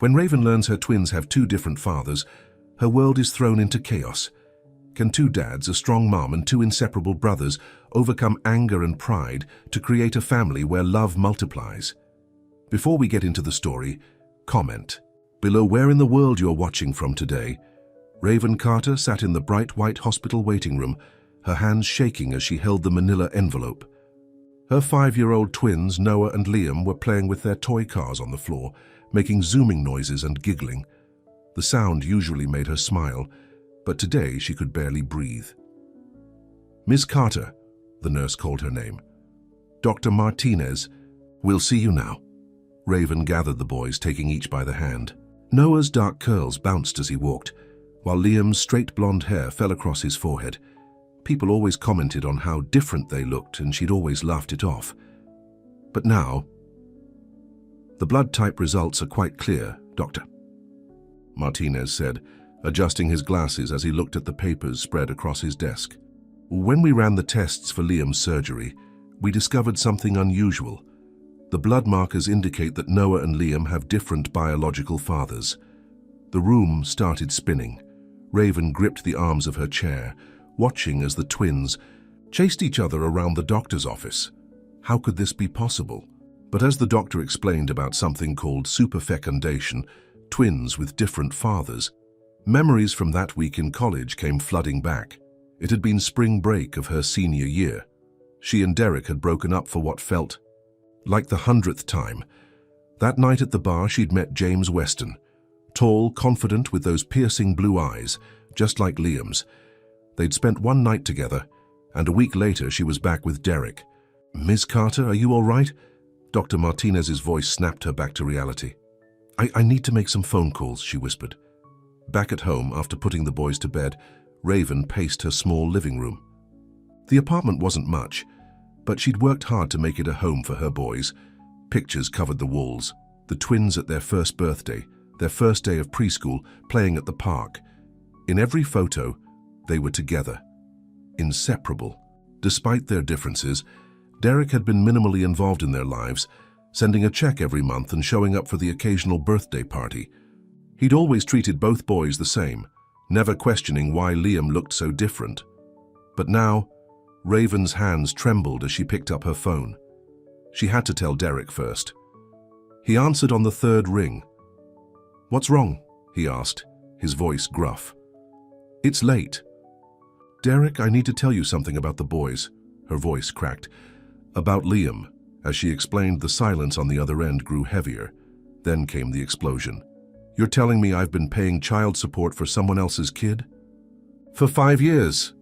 When Raven learns her twins have two different fathers, her world is thrown into chaos. Can two dads, a strong mom, and two inseparable brothers overcome anger and pride to create a family where love multiplies? Before we get into the story, comment below where in the world you're watching from today. Raven Carter sat in the bright white hospital waiting room, her hands shaking as she held the manila envelope. Her 5-year-old twins, Noah and Liam, were playing with their toy cars on the floor, making zooming noises and giggling. The sound usually made her smile, but today she could barely breathe. "Miss Carter," the nurse called her name. "Dr. Martinez, we'll see you now." Raven gathered the boys, taking each by the hand. Noah's dark curls bounced as he walked, while Liam's straight blonde hair fell across his forehead. People always commented on how different they looked, and she'd always laughed it off. But now, "The blood type results are quite clear, Doctor," Martinez said, adjusting his glasses as he looked at the papers spread across his desk. "When we ran the tests for Liam's surgery, we discovered something unusual. The blood markers indicate that Noah and Liam have different biological fathers." The room started spinning. Raven gripped the arms of her chair, watching as the twins chased each other around the doctor's office. How could this be possible? But as the doctor explained about something called superfecundation, twins with different fathers, memories from that week in college came flooding back. It had been spring break of her senior year. She and Derek had broken up for what felt like the 100th time. That night at the bar, she'd met James Weston, tall, confident, with those piercing blue eyes, just like Liam's. They'd spent one night together, and a week later she was back with Derek. "Ms. Carter, are you all right?" Dr. Martinez's voice snapped her back to reality. I need to make some phone calls," she whispered. Back at home, after putting the boys to bed, Raven paced her small living room. The apartment wasn't much, but she'd worked hard to make it a home for her boys. Pictures covered the walls, the twins at their first birthday, their first day of preschool, playing at the park. In every photo, they were together, inseparable. Despite their differences, Derek had been minimally involved in their lives, sending a check every month and showing up for the occasional birthday party. He'd always treated both boys the same, never questioning why Liam looked so different. But now, Raven's hands trembled as she picked up her phone. She had to tell Derek first. He answered on the third ring. "What's wrong?" he asked, his voice gruff. "It's late." "Derek, I need to tell you something about the boys," her voice cracked. "About Liam." As she explained, the silence on the other end grew heavier. Then came the explosion. "You're telling me I've been paying child support for someone else's kid?" "For 5 years."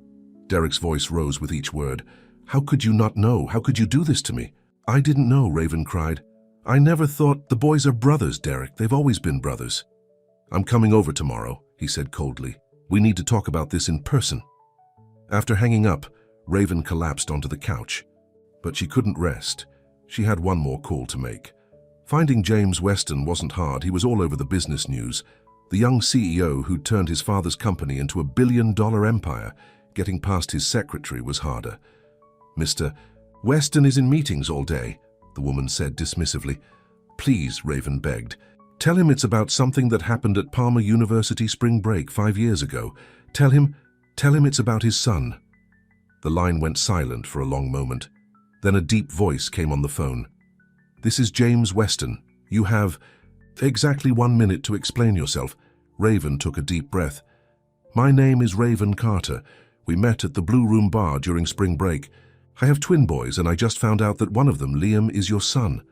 Derek's voice rose with each word. "How could you not know? How could you do this to me?" "I didn't know," Raven cried. "I never thought—" "The boys are brothers, Derek. They've always been brothers." "I'm coming over tomorrow," he said coldly. "We need to talk about this in person." After hanging up, Raven collapsed onto the couch. But she couldn't rest. She had one more call to make. Finding James Weston wasn't hard. He was all over the business news. The young CEO who'd turned his father's company into a billion-dollar empire. Getting past his secretary was harder. "Mr. Weston is in meetings all day," the woman said dismissively. "Please," Raven begged, "tell him it's about something that happened at Palmer University spring break 5 years ago. Tell him it's about his son." The line went silent for a long moment. Then a deep voice came on the phone. "This is James Weston. You have exactly 1 minute to explain yourself." Raven took a deep breath. "My name is Raven Carter. We met at the Blue Room bar during spring break. I have twin boys, and I just found out that one of them, Liam, is your son."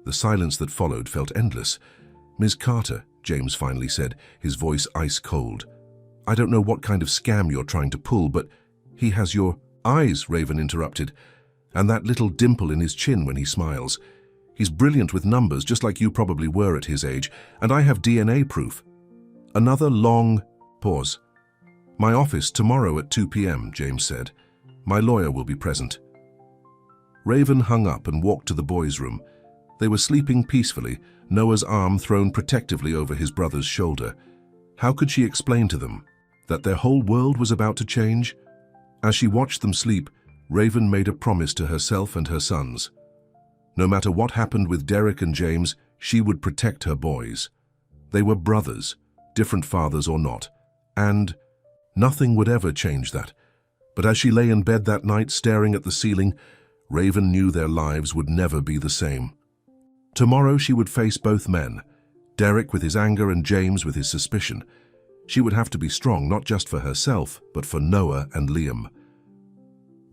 The silence that followed felt endless. "Ms. Carter," James finally said, his voice ice cold. "I don't know what kind of scam you're trying to pull, but he has your—" "Eyes," Raven interrupted, "and that little dimple in his chin when he smiles. He's brilliant with numbers, just like you probably were at his age, and I have DNA proof." Another long pause. "My office tomorrow at 2 p.m., James said. "My lawyer will be present." Raven hung up and walked to the boys' room. They were sleeping peacefully, Noah's arm thrown protectively over his brother's shoulder. How could she explain to them that their whole world was about to change? As she watched them sleep, Raven made a promise to herself and her sons. No matter what happened with Derek and James, she would protect her boys. They were brothers, different fathers or not, and nothing would ever change that. But as she lay in bed that night staring at the ceiling, Raven knew their lives would never be the same. Tomorrow she would face both men, Derek with his anger and James with his suspicion. She would have to be strong, not just for herself, but for Noah and Liam.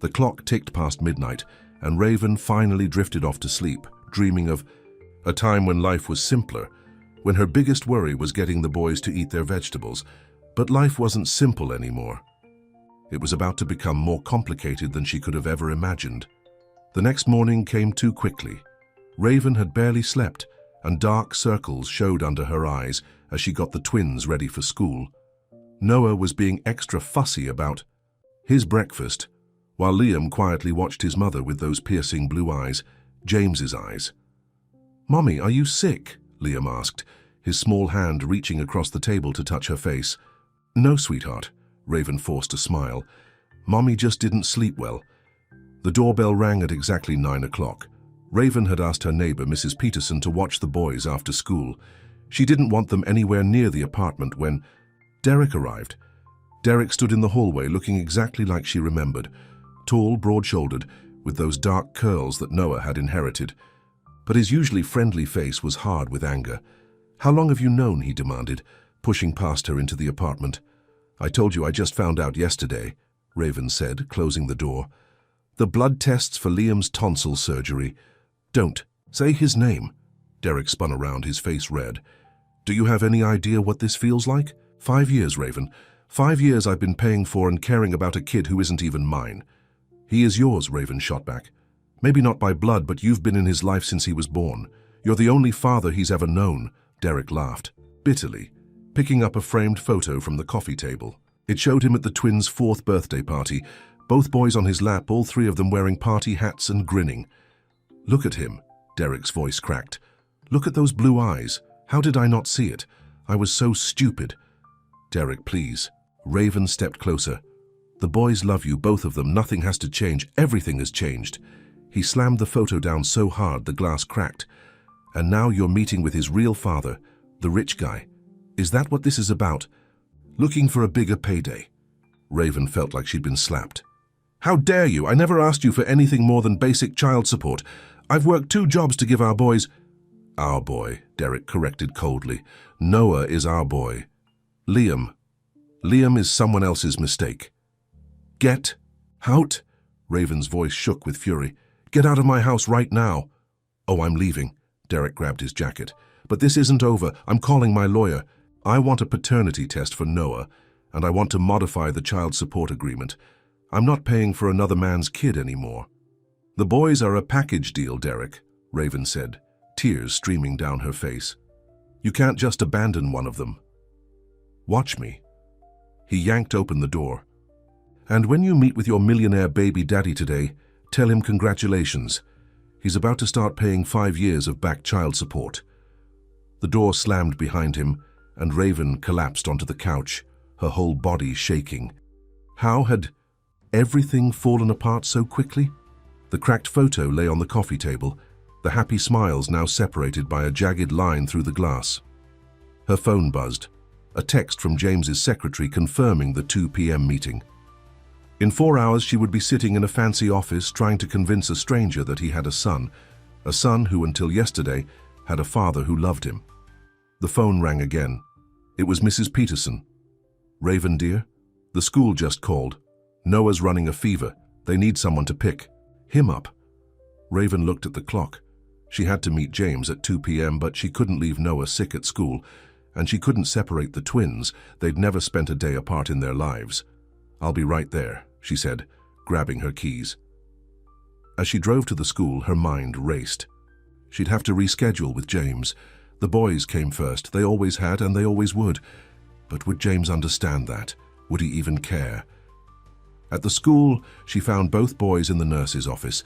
The clock ticked past midnight, and Raven finally drifted off to sleep, dreaming of a time when life was simpler, when her biggest worry was getting the boys to eat their vegetables. But life wasn't simple anymore. It was about to become more complicated than she could have ever imagined. The next morning came too quickly. Raven had barely slept, and dark circles showed under her eyes as she got the twins ready for school. Noah was being extra fussy about his breakfast, while Liam quietly watched his mother with those piercing blue eyes, James's eyes. "Mommy, are you sick?" Liam asked, his small hand reaching across the table to touch her face. "No, sweetheart," Raven forced a smile. "Mommy just didn't sleep well." The doorbell rang at exactly 9 o'clock. Raven had asked her neighbor, Mrs. Peterson, to watch the boys after school. She didn't want them anywhere near the apartment when Derek arrived. Derek stood in the hallway looking exactly like she remembered, tall, broad-shouldered, with those dark curls that Noah had inherited. But his usually friendly face was hard with anger. "How long have you known?" he demanded, pushing past her into the apartment. "I told you I just found out yesterday," Raven said, closing the door. "The blood tests for Liam's tonsil surgery." "Don't say his name." Derek spun around, his face red. "Do you have any idea what this feels like? 5 years, Raven. 5 years I've been paying for and caring about a kid who isn't even mine." "He is yours," Raven shot back. "Maybe not by blood, but you've been in his life since he was born. You're the only father he's ever known." Derek laughed, bitterly, picking up a framed photo from the coffee table. It showed him at the twins' 4th birthday party, both boys on his lap, all 3 of them wearing party hats and grinning. "Look at him," Derek's voice cracked. "Look at those blue eyes. How did I not see it? I was so stupid." "Derek, please." Raven stepped closer. "The boys love you, both of them. Nothing has to change. Everything has changed." He slammed the photo down so hard the glass cracked. "And now you're meeting with his real father, the rich guy. Is that what this is about? Looking for a bigger payday?" Raven felt like she'd been slapped. "How dare you? I never asked you for anything more than basic child support. I've worked 2 jobs to give our boys—" "Our boy," Derek corrected coldly. "Noah is our boy. Liam is someone else's mistake." "Get out!" Raven's voice shook with fury. "Get out of my house right now." "Oh, I'm leaving." Derek grabbed his jacket. "But this isn't over. I'm calling my lawyer. I want a paternity test for Noah, and I want to modify the child support agreement. I'm not paying for another man's kid anymore." "The boys are a package deal, Derek," Raven said, tears streaming down her face. "You can't just abandon one of them. Watch me." He yanked open the door. "And when you meet with your millionaire baby daddy today, tell him congratulations. He's about to start paying 5 years of back child support." The door slammed behind him, and Raven collapsed onto the couch, her whole body shaking. How had everything fallen apart so quickly? The cracked photo lay on the coffee table, the happy smiles now separated by a jagged line through the glass. Her phone buzzed, a text from James's secretary confirming the 2 p.m. meeting. In 4 hours she would be sitting in a fancy office trying to convince a stranger that he had a son who until yesterday had a father who loved him. The phone rang again. It was Mrs. Peterson. "Raven, dear, the school just called. Noah's running a fever. They need someone to pick him up." Raven looked at the clock. She had to meet James at 2 p.m., but she couldn't leave Noah sick at school, and she couldn't separate the twins. They'd never spent a day apart in their lives. "I'll be right there," she said, grabbing her keys. As she drove to the school, her mind raced. She'd have to reschedule with James. The boys came first. They always had, and they always would. But would James understand that? Would he even care? At the school, she found both boys in the nurse's office,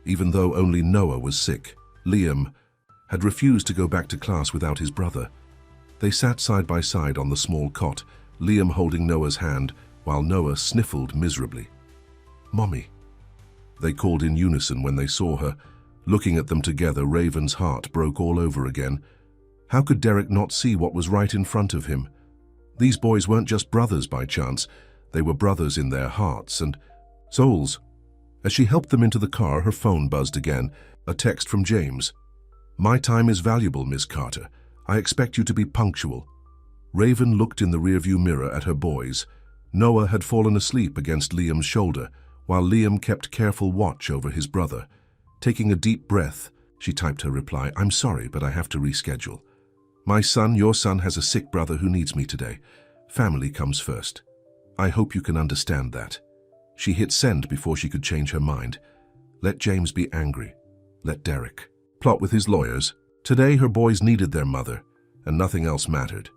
even though only Noah was sick. Liam had refused to go back to class without his brother. They sat side by side on the small cot, Liam holding Noah's hand, while Noah sniffled miserably. "Mommy." They called in unison when they saw her. Looking at them together, Raven's heart broke all over again. How could Derek not see what was right in front of him? These boys weren't just brothers by chance. They were brothers in their hearts and souls. As she helped them into the car, her phone buzzed again, a text from James. "My time is valuable, Miss Carter. I expect you to be punctual." Raven looked in the rearview mirror at her boys. Noah had fallen asleep against Liam's shoulder, while Liam kept careful watch over his brother. Taking a deep breath, she typed her reply, "I'm sorry, but I have to reschedule. My son, your son, has a sick brother who needs me today. Family comes first. I hope you can understand that." She hit send before she could change her mind. Let James be angry. Let Derek plot with his lawyers. Today her boys needed their mother, and nothing else mattered.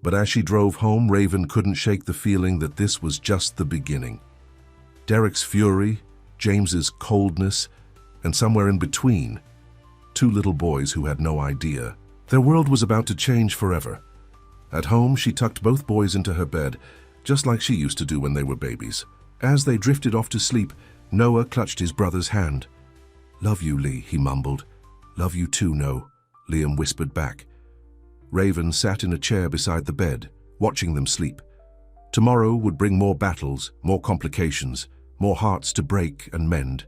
But as she drove home, Raven couldn't shake the feeling that this was just the beginning. Derek's fury, James's coldness, and somewhere in between, two little boys who had no idea. Their world was about to change forever. At home, she tucked both boys into her bed, just like she used to do when they were babies. As they drifted off to sleep, Noah clutched his brother's hand. "Love you, Lee," he mumbled. "Love you too, No," Liam whispered back. Raven sat in a chair beside the bed, watching them sleep. Tomorrow would bring more battles, more complications, more hearts to break and mend.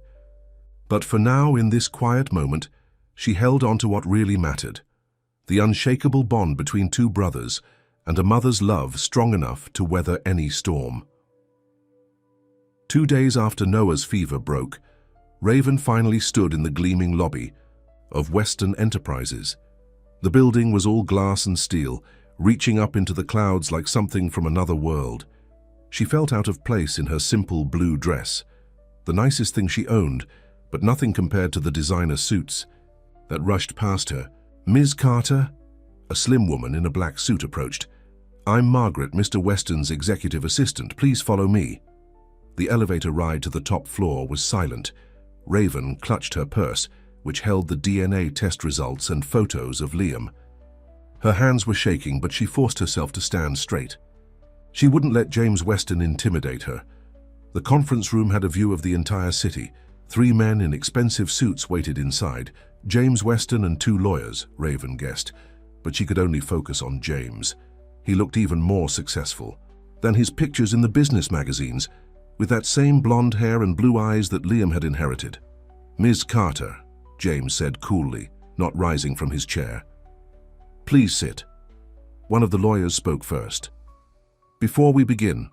But for now, in this quiet moment, she held on to what really mattered. The unshakable bond between two brothers and a mother's love strong enough to weather any storm. 2 days after Noah's fever broke, Raven finally stood in the gleaming lobby of Western Enterprises. The building was all glass and steel, reaching up into the clouds like something from another world. She felt out of place in her simple blue dress, the nicest thing she owned, but nothing compared to the designer suits that rushed past her. "Ms. Carter?" A slim woman in a black suit approached. "I'm Margaret, Mr. Weston's executive assistant. Please follow me." The elevator ride to the top floor was silent. Raven clutched her purse, which held the DNA test results and photos of Liam. Her hands were shaking, but she forced herself to stand straight. She wouldn't let James Weston intimidate her. The conference room had a view of the entire city. 3 men in expensive suits waited inside. James Weston and 2 lawyers, Raven guessed, but she could only focus on James. He looked even more successful than his pictures in the business magazines, with that same blonde hair and blue eyes that Liam had inherited. "Ms. Carter," James said coolly, not rising from his chair. "Please sit." One of the lawyers spoke first. "Before we begin,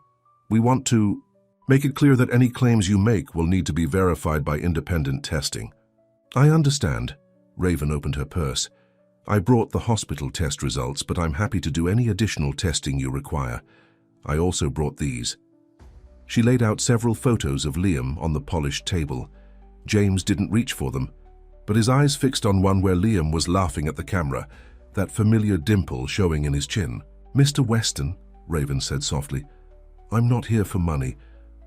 we want to make it clear that any claims you make will need to be verified by independent testing." "I understand." Raven opened her purse. "I brought the hospital test results, but I'm happy to do any additional testing you require. I also brought these." She laid out several photos of Liam on the polished table. James didn't reach for them, but his eyes fixed on one where Liam was laughing at the camera, that familiar dimple showing in his chin. "Mr. Weston," Raven said softly, "I'm not here for money.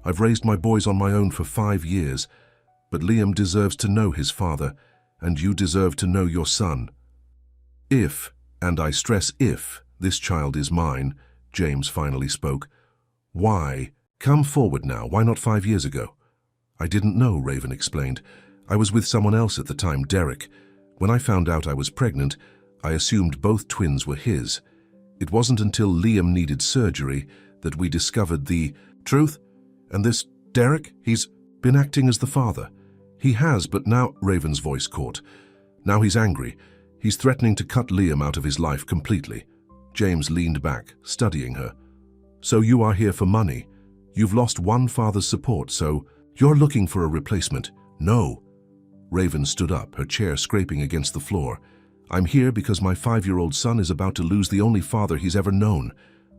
I've raised my boys on my own for 5 years, but Liam deserves to know his father, and you deserve to know your son. If, and I stress if, this child is mine," James finally spoke. "Why? Come forward now. Why not 5 years ago?" "I didn't know," Raven explained. "I was with someone else at the time, Derek. When I found out I was pregnant, I assumed both twins were his. It wasn't until Liam needed surgery that we discovered the truth. And this Derek, he's been acting as the father. He has, but now," Raven's voice caught. "Now he's angry. He's threatening to cut Liam out of his life completely." James leaned back, studying her. "So you are here for money. You've lost one father's support, so you're looking for a replacement." "No." Raven stood up, her chair scraping against the floor. "I'm here because my 5-year-old son is about to lose the only father he's ever known.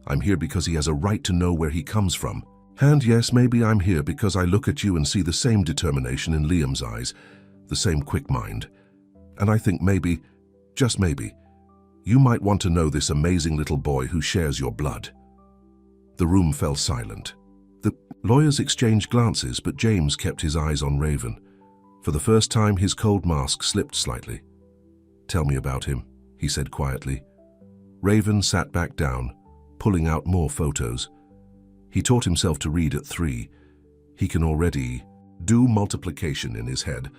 I'm here because he has a right to know where he comes from. And yes, maybe I'm here because I look at you and see the same determination in Liam's eyes, the same quick mind. And I think maybe, just maybe, you might want to know this amazing little boy who shares your blood." The room fell silent. The lawyers exchanged glances, but James kept his eyes on Raven. For the first time, his cold mask slipped slightly. "Tell me about him," he said quietly. Raven sat back down, pulling out more photos. He taught himself to read at 3. He can already do multiplication in his head.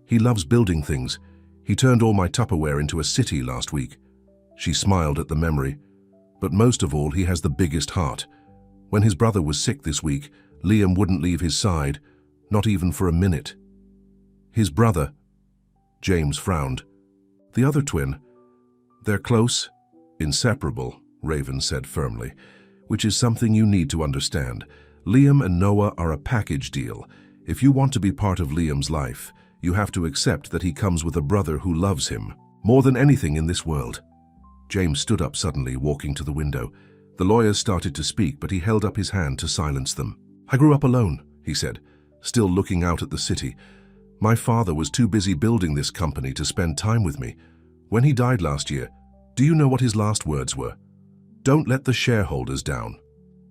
He loves building things. He turned all my Tupperware into a city last week. She smiled at the memory. But most of all, he has the biggest heart. When his brother was sick this week, Liam wouldn't leave his side, not even for a minute. His brother, James frowned. The other twin, they're close, inseparable, Raven said firmly, which is something you need to understand. Liam and Noah are a package deal. If you want to be part of Liam's life, you have to accept that he comes with a brother who loves him more than anything in this world. James stood up suddenly, walking to the window. The lawyers started to speak, but he held up his hand to silence them. I grew up alone, he said, still looking out at the city. My father was too busy building this company to spend time with me. When he died last year, do you know what his last words were? Don't let the shareholders down.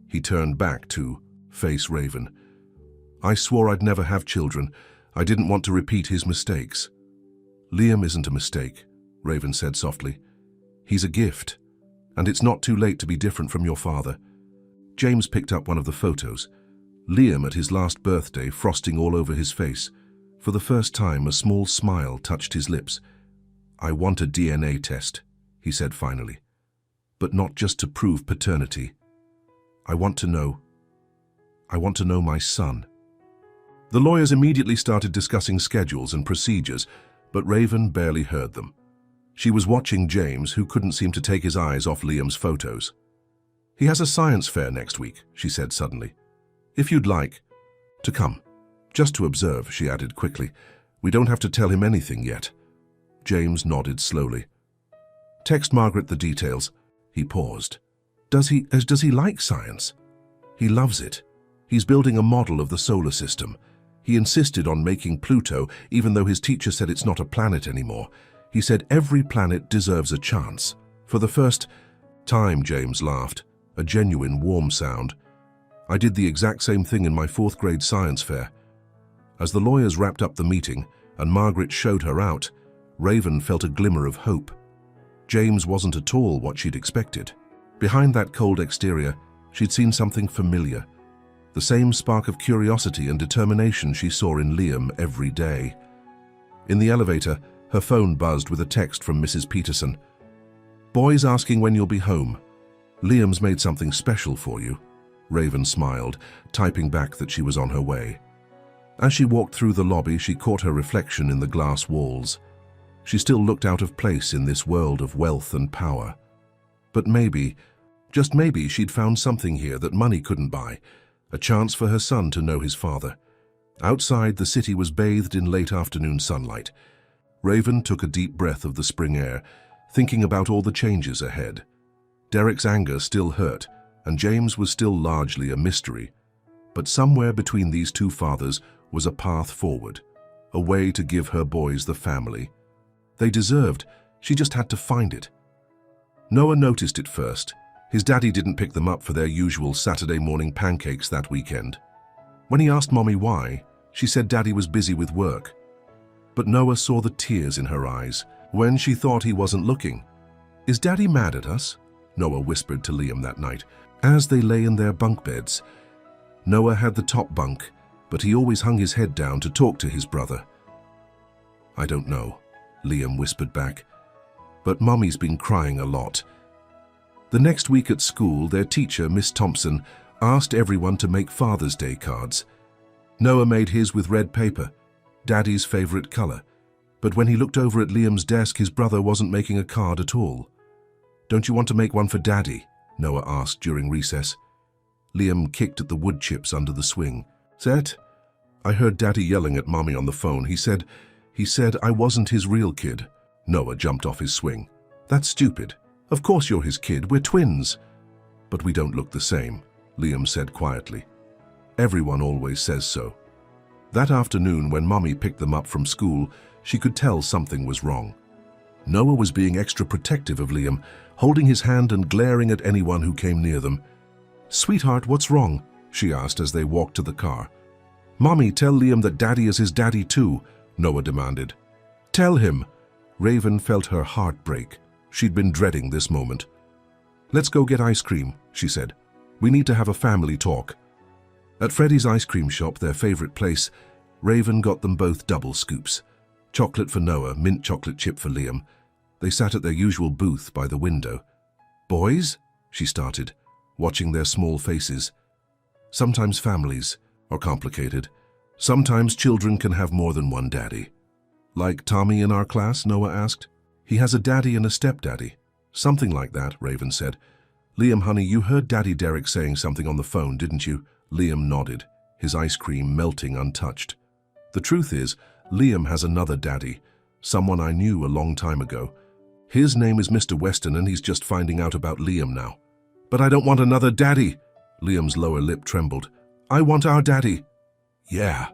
He turned back to face Raven. I swore I'd never have children. I didn't want to repeat his mistakes. Liam isn't a mistake, Raven said softly. He's a gift, and it's not too late to be different from your father. James picked up one of the photos. Liam at his last birthday, frosting all over his face. For the first time, a small smile touched his lips. I want a DNA test, he said finally. But not just to prove paternity. I want to know my son. The lawyers immediately started discussing schedules and procedures, but Raven barely heard them. She was watching James, who couldn't seem to take his eyes off Liam's photos. He has a science fair next week, she said suddenly. If you'd like to come. Just to observe, she added quickly. We don't have to tell him anything yet. James nodded slowly. Text Margaret the details. He paused. Does he like science? He loves it. He's building a model of the solar system. He insisted on making Pluto, even though his teacher said it's not a planet anymore. He said every planet deserves a chance. For the first time, James laughed, a genuine warm sound. I did the exact same thing in my 4th grade science fair. As the lawyers wrapped up the meeting and Margaret showed her out, Raven felt a glimmer of hope. James wasn't at all what she'd expected. Behind that cold exterior, she'd seen something familiar. The same spark of curiosity and determination she saw in Liam every day. In the elevator, her phone buzzed with a text from Mrs. Peterson. Boys asking when you'll be home. Liam's made something special for you. Raven smiled, typing back that she was on her way. As she walked through the lobby, she caught her reflection in the glass walls. She still looked out of place in this world of wealth and power. But maybe, just maybe, she'd found something here that money couldn't buy, a chance for her son to know his father. Outside, the city was bathed in late afternoon sunlight. Raven took a deep breath of the spring air, thinking about all the changes ahead. Derek's anger still hurt, and James was still largely a mystery. But somewhere between these two fathers was a path forward, a way to give her boys the family they deserved. She just had to find it. Noah noticed it first. His daddy didn't pick them up for their usual Saturday morning pancakes that weekend. When he asked Mommy why, she said Daddy was busy with work. But Noah saw the tears in her eyes when she thought he wasn't looking. Is Daddy mad at us? Noah whispered to Liam that night, as they lay in their bunk beds. Noah had the top bunk, but he always hung his head down to talk to his brother. I don't know, Liam whispered back, but Mommy's been crying a lot. The next week at school, their teacher, Miss Thompson, asked everyone to make Father's Day cards. Noah made his with red paper, Daddy's favorite color, but when he looked over at Liam's desk, his brother wasn't making a card at all. Don't you want to make one for Daddy? Noah asked during recess. Liam kicked at the wood chips under the swing. Set? I heard Daddy yelling at Mommy on the phone. He said I wasn't his real kid. Noah jumped off his swing. That's stupid. Of course you're his kid. We're twins. But we don't look the same, Liam said quietly. Everyone always says so. That afternoon, when Mommy picked them up from school, she could tell something was wrong. Noah was being extra protective of Liam, holding his hand and glaring at anyone who came near them. Sweetheart, what's wrong? She asked as they walked to the car. Mommy, tell Liam that Daddy is his daddy too, Noah demanded. Tell him. Raven felt her heart break. She'd been dreading this moment. Let's go get ice cream, she said. We need to have a family talk. At Freddy's ice cream shop, their favorite place, Raven got them both double scoops. Chocolate for Noah, mint chocolate chip for Liam. They sat at their usual booth by the window. "Boys?" she started, watching their small faces. "Sometimes families are complicated. Sometimes children can have more than one daddy." "Like Tommy in our class?" Noah asked. "He has a daddy and a stepdaddy." "Something like that," Raven said. "Liam, honey, you heard Daddy Derek saying something on the phone, didn't you?" Liam nodded, his ice cream melting untouched. "The truth is, Liam has another daddy, someone I knew a long time ago. His name is Mr. Weston and he's just finding out about Liam now." "But I don't want another daddy." Liam's lower lip trembled. "I want our daddy." "Yeah."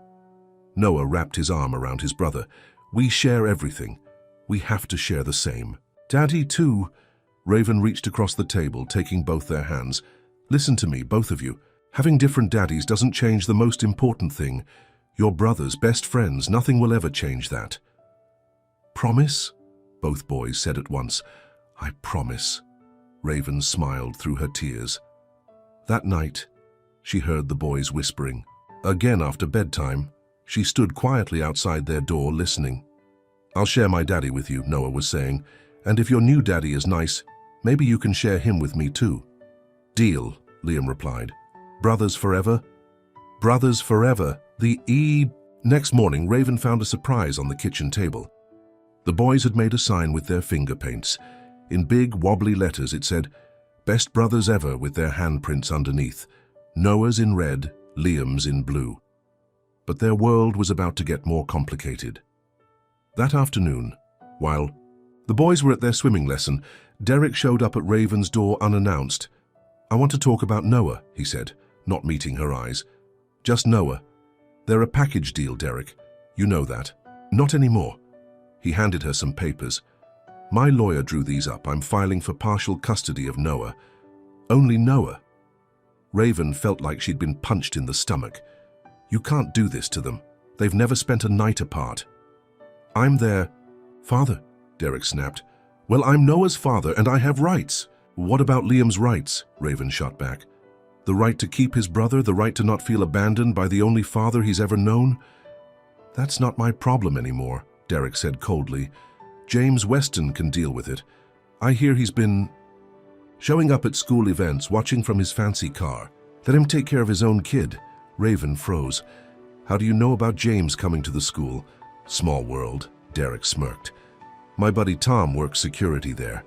Noah wrapped his arm around his brother. "We share everything. We have to share the same." "Daddy too." Raven reached across the table, taking both their hands. "Listen to me, both of you. Having different daddies doesn't change the most important thing. You're brothers, best friends. Nothing will ever change that." "Promise?" both boys said at once. "I promise." Raven smiled through her tears. That night, she heard the boys whispering. Again after bedtime, she stood quietly outside their door listening. "I'll share my daddy with you," Noah was saying. "And if your new daddy is nice, maybe you can share him with me too." "Deal," Liam replied. "Brothers forever?" "Brothers forever." Next morning, Raven found a surprise on the kitchen table. The boys had made a sign with their finger paints. In big, wobbly letters it said, "Best brothers ever," with their handprints underneath. Noah's in red, Liam's in blue. But their world was about to get more complicated. That afternoon, while the boys were at their swimming lesson, Derek showed up at Raven's door unannounced. "I want to talk about Noah," he said, not meeting her eyes. "Just Noah. They're a package deal, Derek. You know that." "Not anymore." He handed her some papers. "My lawyer drew these up. I'm filing for partial custody of Noah." "Only Noah?" Raven felt like she'd been punched in the stomach. "You can't do this to them. They've never spent a night apart." "I'm their father," Derek snapped. "Well, I'm Noah's father and I have rights." "What about Liam's rights?" Raven shot back. "The right to keep his brother, the right to not feel abandoned by the only father he's ever known?" "That's not my problem anymore," Derek said coldly. "James Weston can deal with it. I hear he's been showing up at school events, watching from his fancy car. Let him take care of his own kid." Raven froze. "How do you know about James coming to the school?" "Small world," Derek smirked. "My buddy Tom works security there.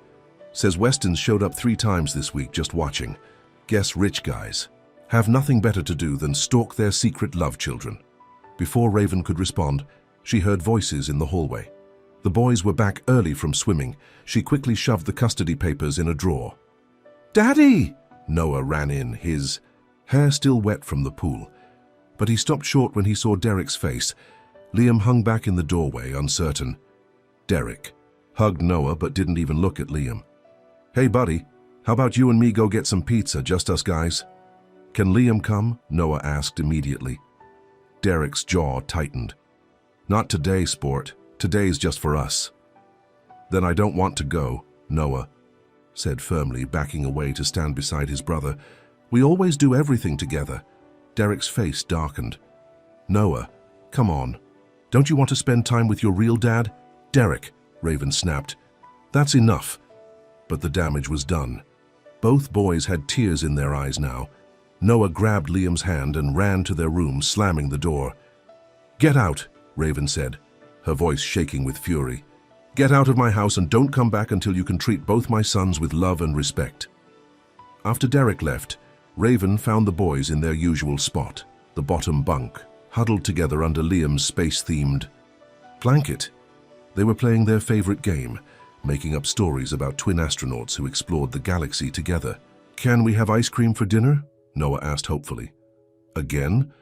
Says Weston's showed up 3 times this week just watching. Guess rich guys have nothing better to do than stalk their secret love children." Before Raven could respond, she heard voices in the hallway. The boys were back early from swimming. She quickly shoved the custody papers in a drawer. "Daddy!" Noah ran in, his hair still wet from the pool. But he stopped short when he saw Derek's face. Liam hung back in the doorway, uncertain. Derek hugged Noah but didn't even look at Liam. "Hey, buddy, how about you and me go get some pizza, just us guys?" "Can Liam come?" Noah asked immediately. Derek's jaw tightened. "Not today, sport. Today's just for us." "Then I don't want to go," Noah said firmly, backing away to stand beside his brother. "We always do everything together." Derek's face darkened. "Noah, come on. Don't you want to spend time with your real dad?" "Derek," Raven snapped. "That's enough." But the damage was done. Both boys had tears in their eyes now. Noah grabbed Liam's hand and ran to their room, slamming the door. "Get out," Raven said, her voice shaking with fury. "Get out of my house and don't come back until you can treat both my sons with love and respect." After Derek left, Raven found the boys in their usual spot, the bottom bunk, huddled together under Liam's space-themed blanket. They were playing their favorite game, making up stories about twin astronauts who explored the galaxy together. "Can we have ice cream for dinner?" Noah asked hopefully. "Again?"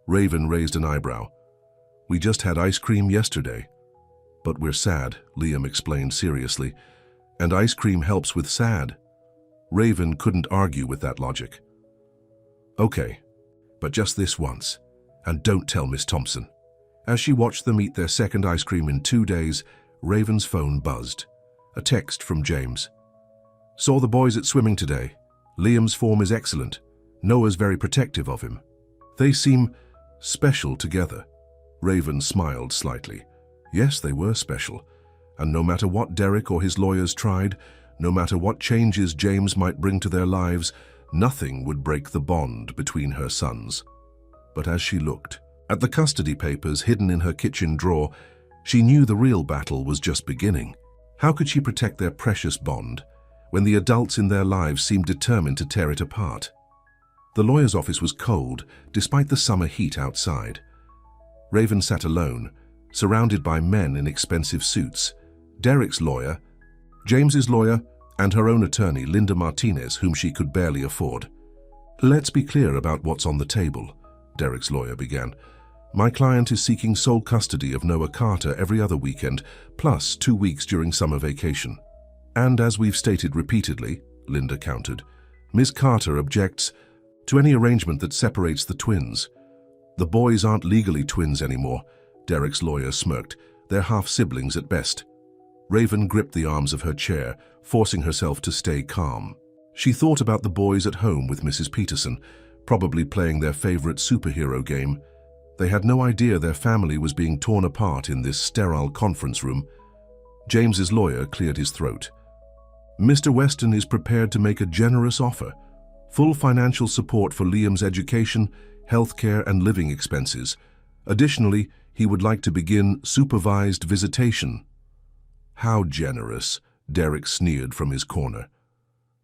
Raven raised an eyebrow. "We just had ice cream yesterday." "But we're sad," Liam explained seriously. "And ice cream helps with sad." Raven couldn't argue with that logic. "Okay, but just this once. And don't tell Miss Thompson." As she watched them eat their second ice cream in 2 days, Raven's phone buzzed. A text from James. "Saw the boys at swimming today. Liam's form is excellent. Noah's very protective of him. They seem special together." Raven smiled slightly. Yes, they were special. And no matter what Derek or his lawyers tried, no matter what changes James might bring to their lives, nothing would break the bond between her sons. But as she looked at the custody papers hidden in her kitchen drawer, she knew the real battle was just beginning. How could she protect their precious bond when the adults in their lives seemed determined to tear it apart? The lawyer's office was cold, despite the summer heat outside. Raven sat alone, surrounded by men in expensive suits. Derek's lawyer, James's lawyer, and her own attorney, Linda Martinez, whom she could barely afford. "Let's be clear about what's on the table," Derek's lawyer began. "My client is seeking sole custody of Noah Carter every other weekend, plus 2 weeks during summer vacation. And as we've stated repeatedly," Linda countered, "Ms. Carter objects to any arrangement that separates the twins." "The boys aren't legally twins anymore," Derek's lawyer smirked. "They're half-siblings at best." Raven gripped the arms of her chair, forcing herself to stay calm. She thought about the boys at home with Mrs. Peterson, probably playing their favorite superhero game. They had no idea their family was being torn apart in this sterile conference room. James's lawyer cleared his throat. "Mr. Weston is prepared to make a generous offer. Full financial support for Liam's education, healthcare, and living expenses. Additionally, he would like to begin supervised visitation." "How generous," Derek sneered from his corner.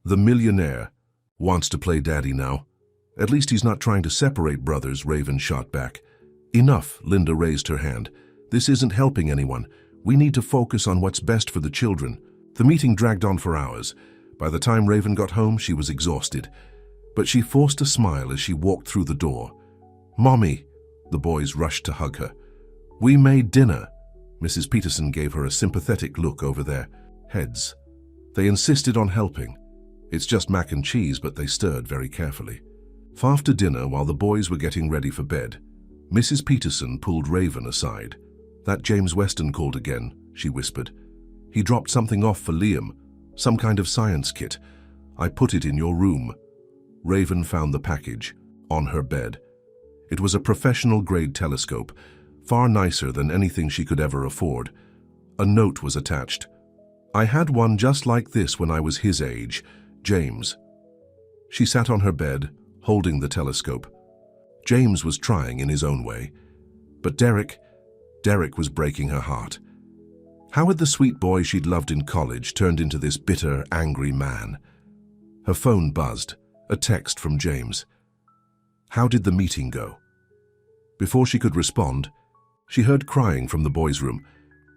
"The millionaire wants to play daddy now. At least he's not trying to separate brothers," Raven shot back. "Enough," Linda raised her hand. "This isn't helping anyone. We need to focus on what's best for the children." The meeting dragged on for hours. By the time Raven got home, she was exhausted. But she forced a smile as she walked through the door. "Mommy," the boys rushed to hug her. "We made dinner." Mrs. Peterson gave her a sympathetic look over their heads. They insisted on helping. "It's just mac and cheese," but they stirred very carefully. After dinner, while the boys were getting ready for bed, Mrs. Peterson pulled Raven aside. "That James Weston called again," she whispered. "He dropped something off for Liam, some kind of science kit. I put it in your room." Raven found the package on her bed. It was a professional-grade telescope, far nicer than anything she could ever afford. A note was attached. "I had one just like this when I was his age, James." She sat on her bed, holding the telescope. James was trying in his own way. But Derek was breaking her heart. How had the sweet boy she'd loved in college turned into this bitter, angry man? Her phone buzzed, a text from James. "How did the meeting go?" Before she could respond, she heard crying from the boys' room.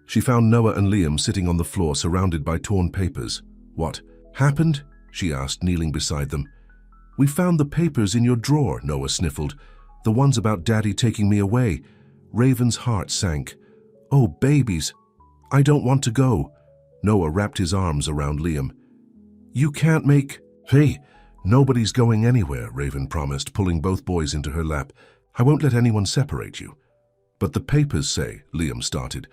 She found Noah and Liam sitting on the floor surrounded by torn papers. "What happened?" she asked, kneeling beside them. "We found the papers in your drawer," Noah sniffled. "The ones about Daddy taking me away." Raven's heart sank. "Oh, babies, I don't want to go." Noah wrapped his arms around Liam. "You can't make—" "Hey, nobody's going anywhere," Raven promised, pulling both boys into her lap. "I won't let anyone separate you." "But the papers say," Liam started.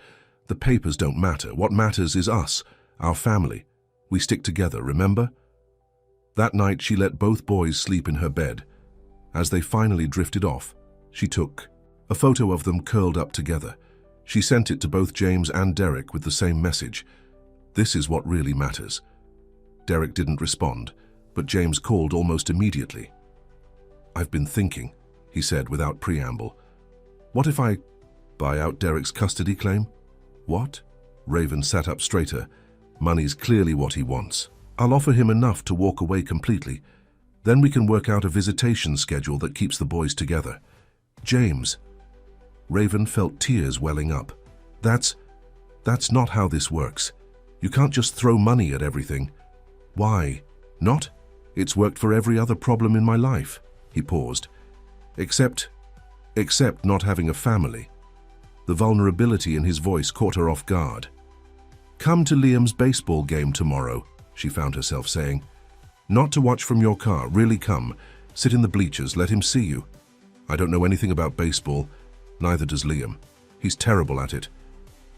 "The papers don't matter. What matters is us, our family. We stick together, remember?" That night, she let both boys sleep in her bed. As they finally drifted off, she took a photo of them curled up together. She sent it to both James and Derek with the same message. "This is what really matters." Derek didn't respond, but James called almost immediately. "I've been thinking," he said without preamble. "What if I buy out Derek's custody claim?" "What?" Raven sat up straighter. "Money's clearly what he wants. I'll offer him enough to walk away completely. Then we can work out a visitation schedule that keeps the boys together." "James." Raven felt tears welling up. That's not how this works. You can't just throw money at everything." "Why not? It's worked for every other problem in my life." He paused. Except not having a family." The vulnerability in his voice caught her off guard. "Come to Liam's baseball game tomorrow," she found herself saying. "Not to watch from your car, really come. Sit in the bleachers, let him see you. I don't know anything about baseball, neither does Liam. He's terrible at it.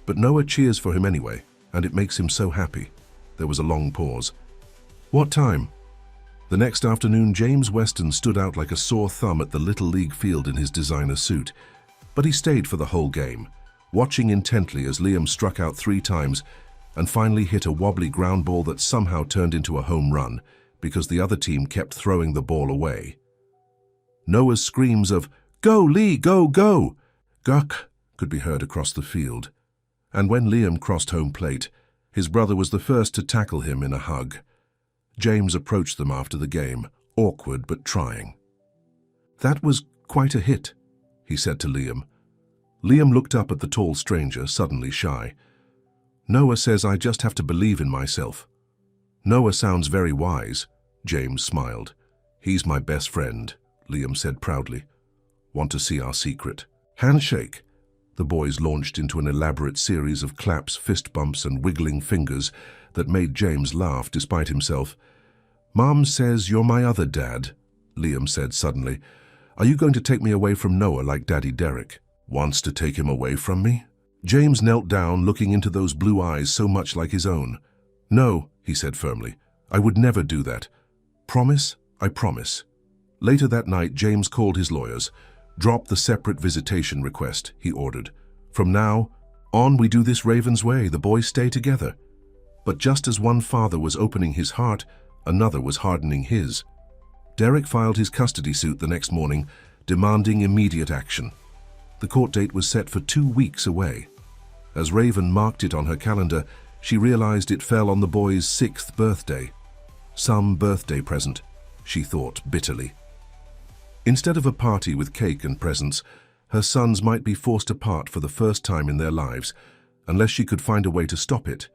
But Noah cheers for him anyway, and it makes him so happy." There was a long pause. "What time?" The next afternoon, James Weston stood out like a sore thumb at the Little League field in his designer suit. But he stayed for the whole game, watching intently as Liam struck out 3 times, and finally hit a wobbly ground ball that somehow turned into a home run because the other team kept throwing the ball away. Noah's screams of, "Go, Lee, go, go!" "Guk!" could be heard across the field. And when Liam crossed home plate, his brother was the first to tackle him in a hug. James approached them after the game, awkward but trying. "That was quite a hit," he said to Liam. Liam looked up at the tall stranger, suddenly shy. "Noah says I just have to believe in myself." "Noah sounds very wise," James smiled. "He's my best friend," Liam said proudly. "Want to see our secret?" "Handshake." The boys launched into an elaborate series of claps, fist bumps, and wiggling fingers that made James laugh despite himself. "Mom says you're my other dad," Liam said suddenly. "Are you going to take me away from Noah like Daddy Derek?" "Wants to take him away from me?" James knelt down, looking into those blue eyes so much like his own. "No," he said firmly. "I would never do that. Promise? I promise." Later that night, James called his lawyers. "Drop the separate visitation request," he ordered. "From now on, we do this Raven's way. The boys stay together." But just as one father was opening his heart, another was hardening his. Derek filed his custody suit the next morning, demanding immediate action. The court date was set for 2 weeks away. As Raven marked it on her calendar, she realized it fell on the boy's 6th birthday. Some birthday present, she thought bitterly. Instead of a party with cake and presents, her sons might be forced apart for the first time in their lives, unless she could find a way to stop it.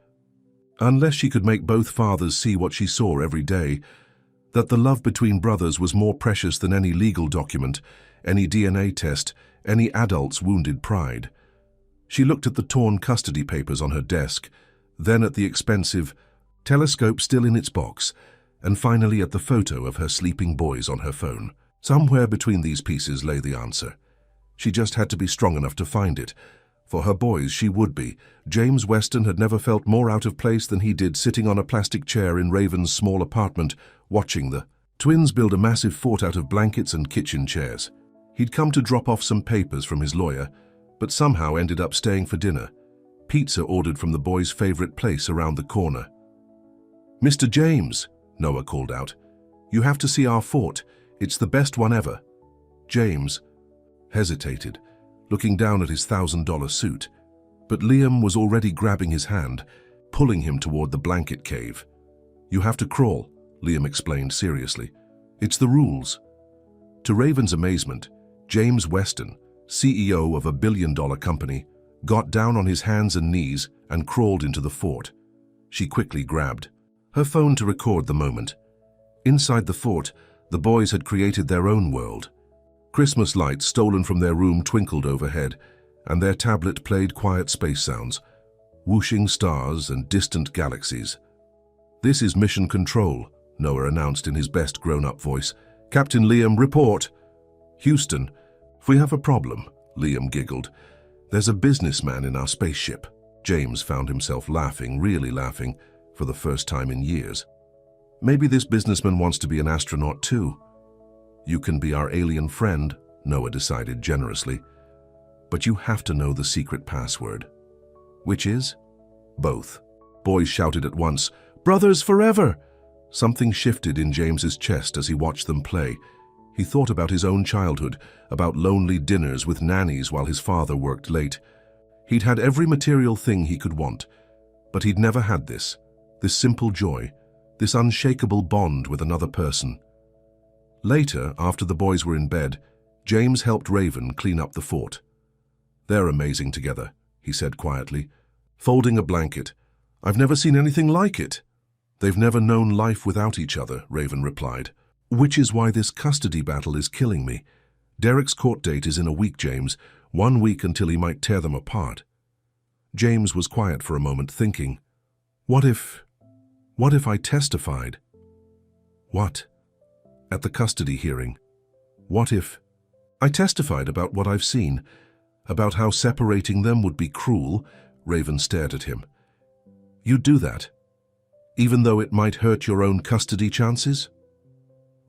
Unless she could make both fathers see what she saw every day, that the love between brothers was more precious than any legal document, any DNA test, any adult's wounded pride. She looked at the torn custody papers on her desk, then at the expensive telescope still in its box, and finally at the photo of her sleeping boys on her phone. Somewhere between these pieces lay the answer. She just had to be strong enough to find it. For her boys, she would be. James Weston had never felt more out of place than he did sitting on a plastic chair in Raven's small apartment, watching the twins build a massive fort out of blankets and kitchen chairs. He'd come to drop off some papers from his lawyer, but somehow ended up staying for dinner. Pizza ordered from the boys' favorite place around the corner. "Mr. James," Noah called out, "you have to see our fort. It's the best one ever." James hesitated, looking down at his $1,000 suit, but Liam was already grabbing his hand, pulling him toward the blanket cave. "You have to crawl," Liam explained seriously. "It's the rules." To Raven's amazement, James Weston, CEO of a billion-dollar company, got down on his hands and knees and crawled into the fort. She quickly grabbed her phone to record the moment. Inside the fort, the boys had created their own world. Christmas lights stolen from their room twinkled overhead, and their tablet played quiet space sounds, whooshing stars and distant galaxies. "This is Mission Control," Noah announced in his best grown-up voice. "Captain Liam, report." "Houston, we have a problem," Liam giggled. "There's a businessman in our spaceship." James found himself laughing, really laughing, for the first time in years. "Maybe this businessman wants to be an astronaut too." "You can be our alien friend," Noah decided generously. "But you have to know the secret password." "Which is?" "Both." Boys shouted at once, "Brothers forever!" Something shifted in James's chest as he watched them play. He thought about his own childhood, about lonely dinners with nannies while his father worked late. He'd had every material thing he could want, but he'd never had this simple joy, this unshakable bond with another person. Later, after the boys were in bed, James helped Raven clean up the fort. "They're amazing together," he said quietly, folding a blanket. "I've never seen anything like it." "They've never known life without each other," Raven replied. "Which is why this custody battle is killing me. Derek's court date is in a week, James. 1 week until he might tear them apart." James was quiet for a moment, thinking, What if I testified? What? At the custody hearing. What if I testified about what I've seen, about how separating them would be cruel? Raven stared at him. You'd do that, even though it might hurt your own custody chances?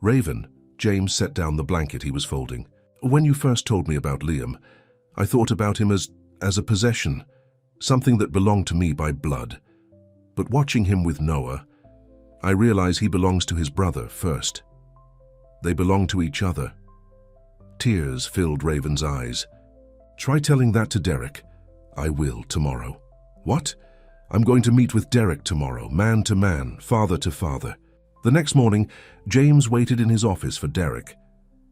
Raven, James set down the blanket he was folding. When you first told me about Liam, I thought about him as a possession, something that belonged to me by blood. But watching him with Noah, I realize he belongs to his brother first. They belong to each other. Tears filled Raven's eyes. Try telling that to Derek. I will tomorrow. What? I'm going to meet with Derek tomorrow, man to man, father to father. The next morning, James waited in his office for Derek.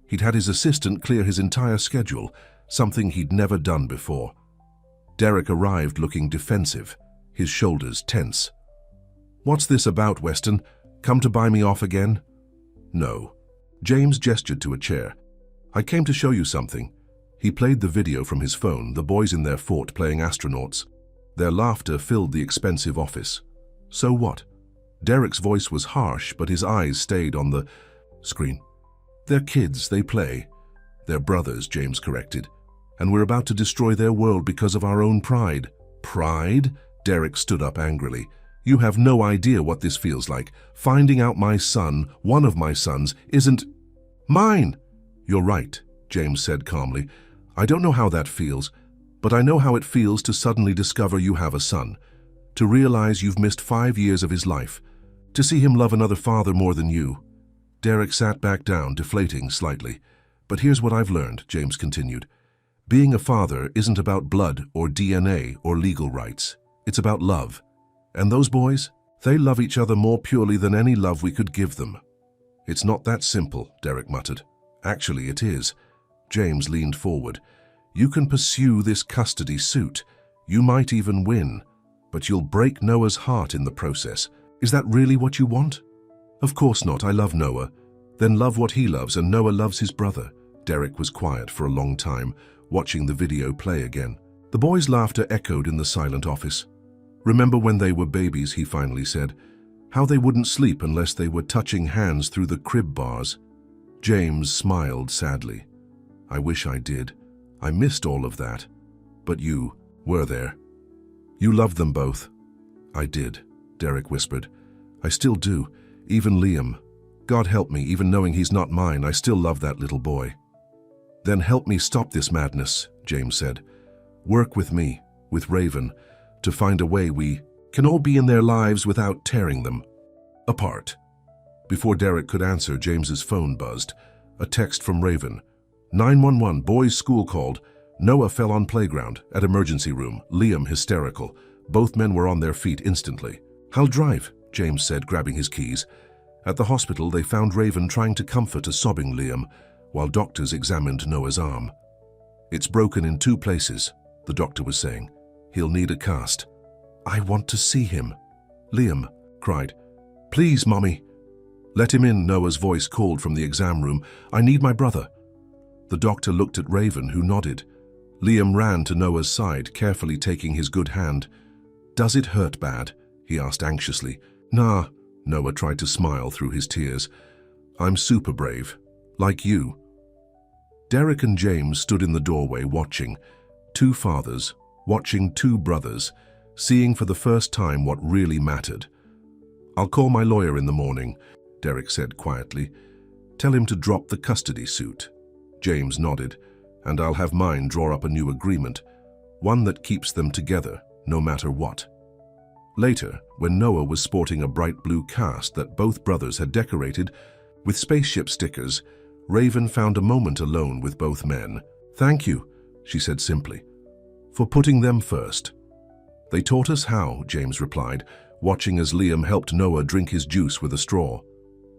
He'd had his assistant clear his entire schedule, something he'd never done before. Derek arrived looking defensive, his shoulders tense. What's this about, Weston? Come to buy me off again? No. James gestured to a chair. I came to show you something. He played the video from his phone, the boys in their fort playing astronauts. Their laughter filled the expensive office. So what? Derek's voice was harsh, but his eyes stayed on the screen. They're kids, they play. They're brothers, James corrected. And we're about to destroy their world because of our own pride. Pride? Derek stood up angrily. You have no idea what this feels like. Finding out my son, one of my sons, isn't mine. You're right, James said calmly. I don't know how that feels, but I know how it feels to suddenly discover you have a son, to realize you've missed 5 years of his life, to see him love another father more than you. Derek sat back down, deflating slightly. But here's what I've learned, James continued. Being a father isn't about blood or DNA or legal rights. It's about love. And those boys, they love each other more purely than any love we could give them. It's not that simple, Derek muttered. Actually, it is. James leaned forward. You can pursue this custody suit. You might even win. But you'll break Noah's heart in the process. Is that really what you want? Of course not. I love Noah. Then love what he loves, and Noah loves his brother. Derek was quiet for a long time, watching the video play again. The boys' laughter echoed in the silent office. Remember when they were babies, he finally said. How they wouldn't sleep unless they were touching hands through the crib bars. James smiled sadly. I wish I did. I missed all of that. But you were there. You loved them both. I did, Derek whispered. I still do. Even Liam. God help me, even knowing he's not mine, I still love that little boy. Then help me stop this madness, James said. Work with me, with Raven, to find a way we can all be in their lives without tearing them apart. Before Derek could answer, James's phone buzzed. A text from Raven. 911, boys' school called. Noah fell on playground, at emergency room. Liam hysterical. Both men were on their feet instantly. I'll drive, James said, grabbing his keys. At the hospital, they found Raven trying to comfort a sobbing Liam, while doctors examined Noah's arm. It's broken in 2 places, the doctor was saying. He'll need a cast. I want to see him. Liam cried. Please, Mommy. Let him in, Noah's voice called from the exam room. I need my brother. The doctor looked at Raven, who nodded. Liam ran to Noah's side, carefully taking his good hand. Does it hurt bad? He asked anxiously. Nah, Noah tried to smile through his tears. I'm super brave. Like you. Derek and James stood in the doorway watching. 2 fathers, watching 2 brothers, seeing for the first time what really mattered. I'll call my lawyer in the morning, Derek said quietly. Tell him to drop the custody suit. James nodded. And I'll have mine draw up a new agreement, one that keeps them together, no matter what. Later, when Noah was sporting a bright blue cast that both brothers had decorated with spaceship stickers, Raven found a moment alone with both men. Thank you, she said simply, for putting them first. They taught us how, James replied, watching as Liam helped Noah drink his juice with a straw.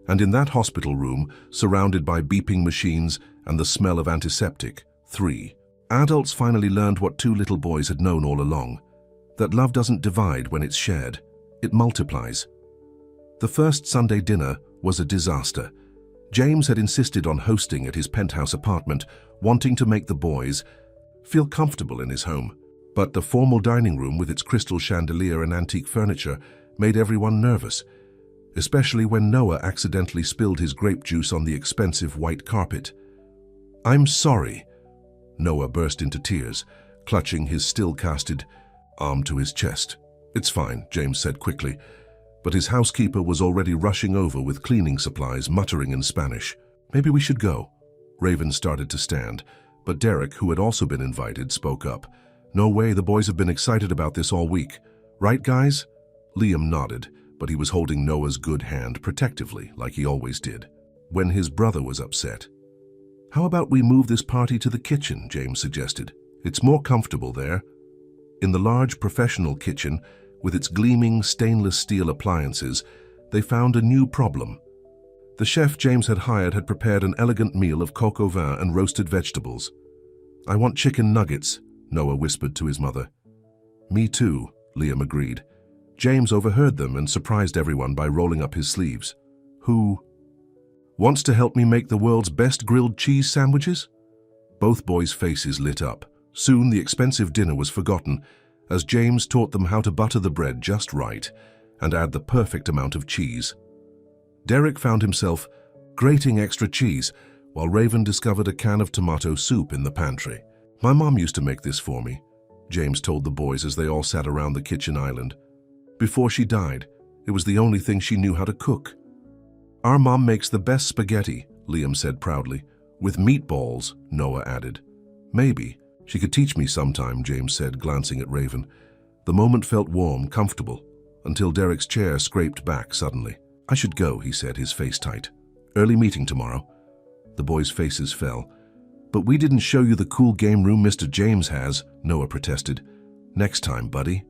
And in that hospital room, surrounded by beeping machines and the smell of antiseptic, 3 adults finally learned what 2 little boys had known all along, that love doesn't divide when it's shared, it multiplies. The first Sunday dinner was a disaster. James had insisted on hosting at his penthouse apartment, wanting to make the boys feel comfortable in his home. But the formal dining room with its crystal chandelier and antique furniture made everyone nervous, especially when Noah accidentally spilled his grape juice on the expensive white carpet. I'm sorry. Noah burst into tears, clutching his still-casted arm to his chest. It's fine, James said quickly, but his housekeeper was already rushing over with cleaning supplies, muttering in Spanish. Maybe we should go. Raven started to stand, but Derek, who had also been invited, spoke up. No way, the boys have been excited about this all week. Right, guys? Liam nodded, but he was holding Noah's good hand protectively, like he always did, when his brother was upset. "How about we move this party to the kitchen?" James suggested. "It's more comfortable there." In the large professional kitchen, with its gleaming stainless steel appliances, they found a new problem. The chef James had hired had prepared an elegant meal of coq au vin and roasted vegetables. "I want chicken nuggets," Noah whispered to his mother. "Me too," Liam agreed. James overheard them and surprised everyone by rolling up his sleeves. "Who wants to help me make the world's best grilled cheese sandwiches?" Both boys' faces lit up. Soon the expensive dinner was forgotten, as James taught them how to butter the bread just right and add the perfect amount of cheese. Derek found himself grating extra cheese, while Raven discovered a can of tomato soup in the pantry. "My mom used to make this for me," James told the boys as they all sat around the kitchen island. "Before she died, it was the only thing she knew how to cook." "Our mom makes the best spaghetti," Liam said proudly. "With meatballs," Noah added. "Maybe. She could teach me sometime," James said, glancing at Raven. The moment felt warm, comfortable, until Derek's chair scraped back suddenly. "I should go," he said, his face tight. "Early meeting tomorrow." The boys' faces fell. "But we didn't show you the cool game room Mr. James has," Noah protested. "Next time, buddy."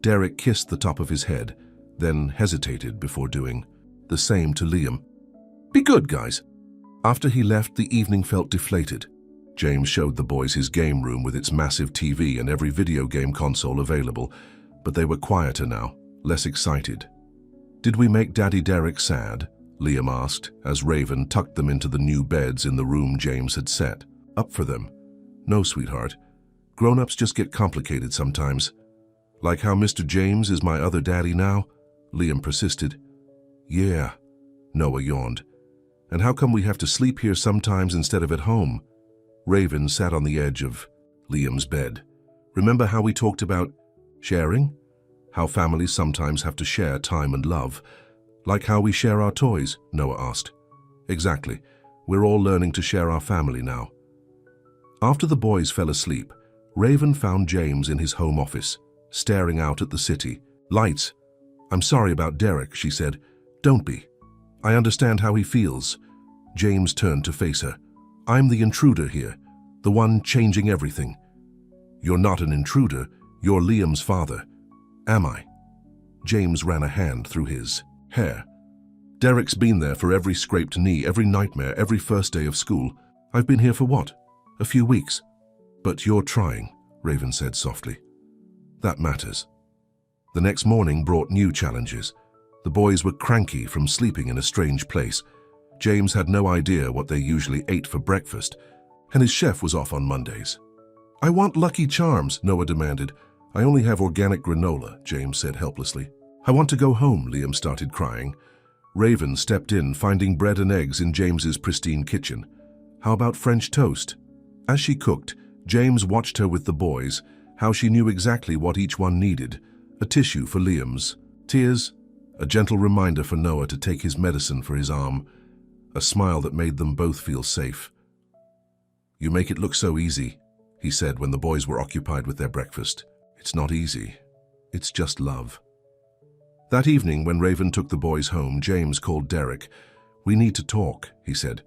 Derek kissed the top of his head, then hesitated before doing the same to Liam. "Be good, guys." After he left, the evening felt deflated. James showed the boys his game room with its massive TV and every video game console available, but they were quieter now, less excited. "Did we make Daddy Derek sad?" Liam asked, as Raven tucked them into the new beds in the room James had set up for them. "No, sweetheart. Grown-ups just get complicated sometimes. Like how Mr. James is my other daddy now?" Liam persisted. "Yeah," Noah yawned. "And how come we have to sleep here sometimes instead of at home?" Raven sat on the edge of Liam's bed. "Remember how we talked about sharing? How families sometimes have to share time and love. Like how we share our toys?" Noah asked. "Exactly. We're all learning to share our family now." After the boys fell asleep, Raven found James in his home office, staring out at the city. "Lights. I'm sorry about Derek," she said. "Don't be. I understand how he feels." James turned to face her. "I'm the intruder here, the one changing everything." "You're not an intruder. You're Liam's father." "Am I?" James ran a hand through his hair. "Derek's been there for every scraped knee, every nightmare, every first day of school. I've been here for what? A few weeks. But you're trying," Raven said softly. "That matters." The next morning brought new challenges. The boys were cranky from sleeping in a strange place. James had no idea what they usually ate for breakfast, and his chef was off on Mondays. "I want Lucky Charms," Noah demanded. "I only have organic granola," James said helplessly. "I want to go home," Liam started crying. Raven stepped in, finding bread and eggs in James's pristine kitchen. "How about French toast?" As she cooked, James watched her with the boys, how she knew exactly what each one needed. A tissue for Liam's tears, a gentle reminder for Noah to take his medicine for his arm, a smile that made them both feel safe. "You make it look so easy," he said when the boys were occupied with their breakfast. "It's not easy. It's just love." That evening, when Raven took the boys home, James called Derek. "We need to talk," he said,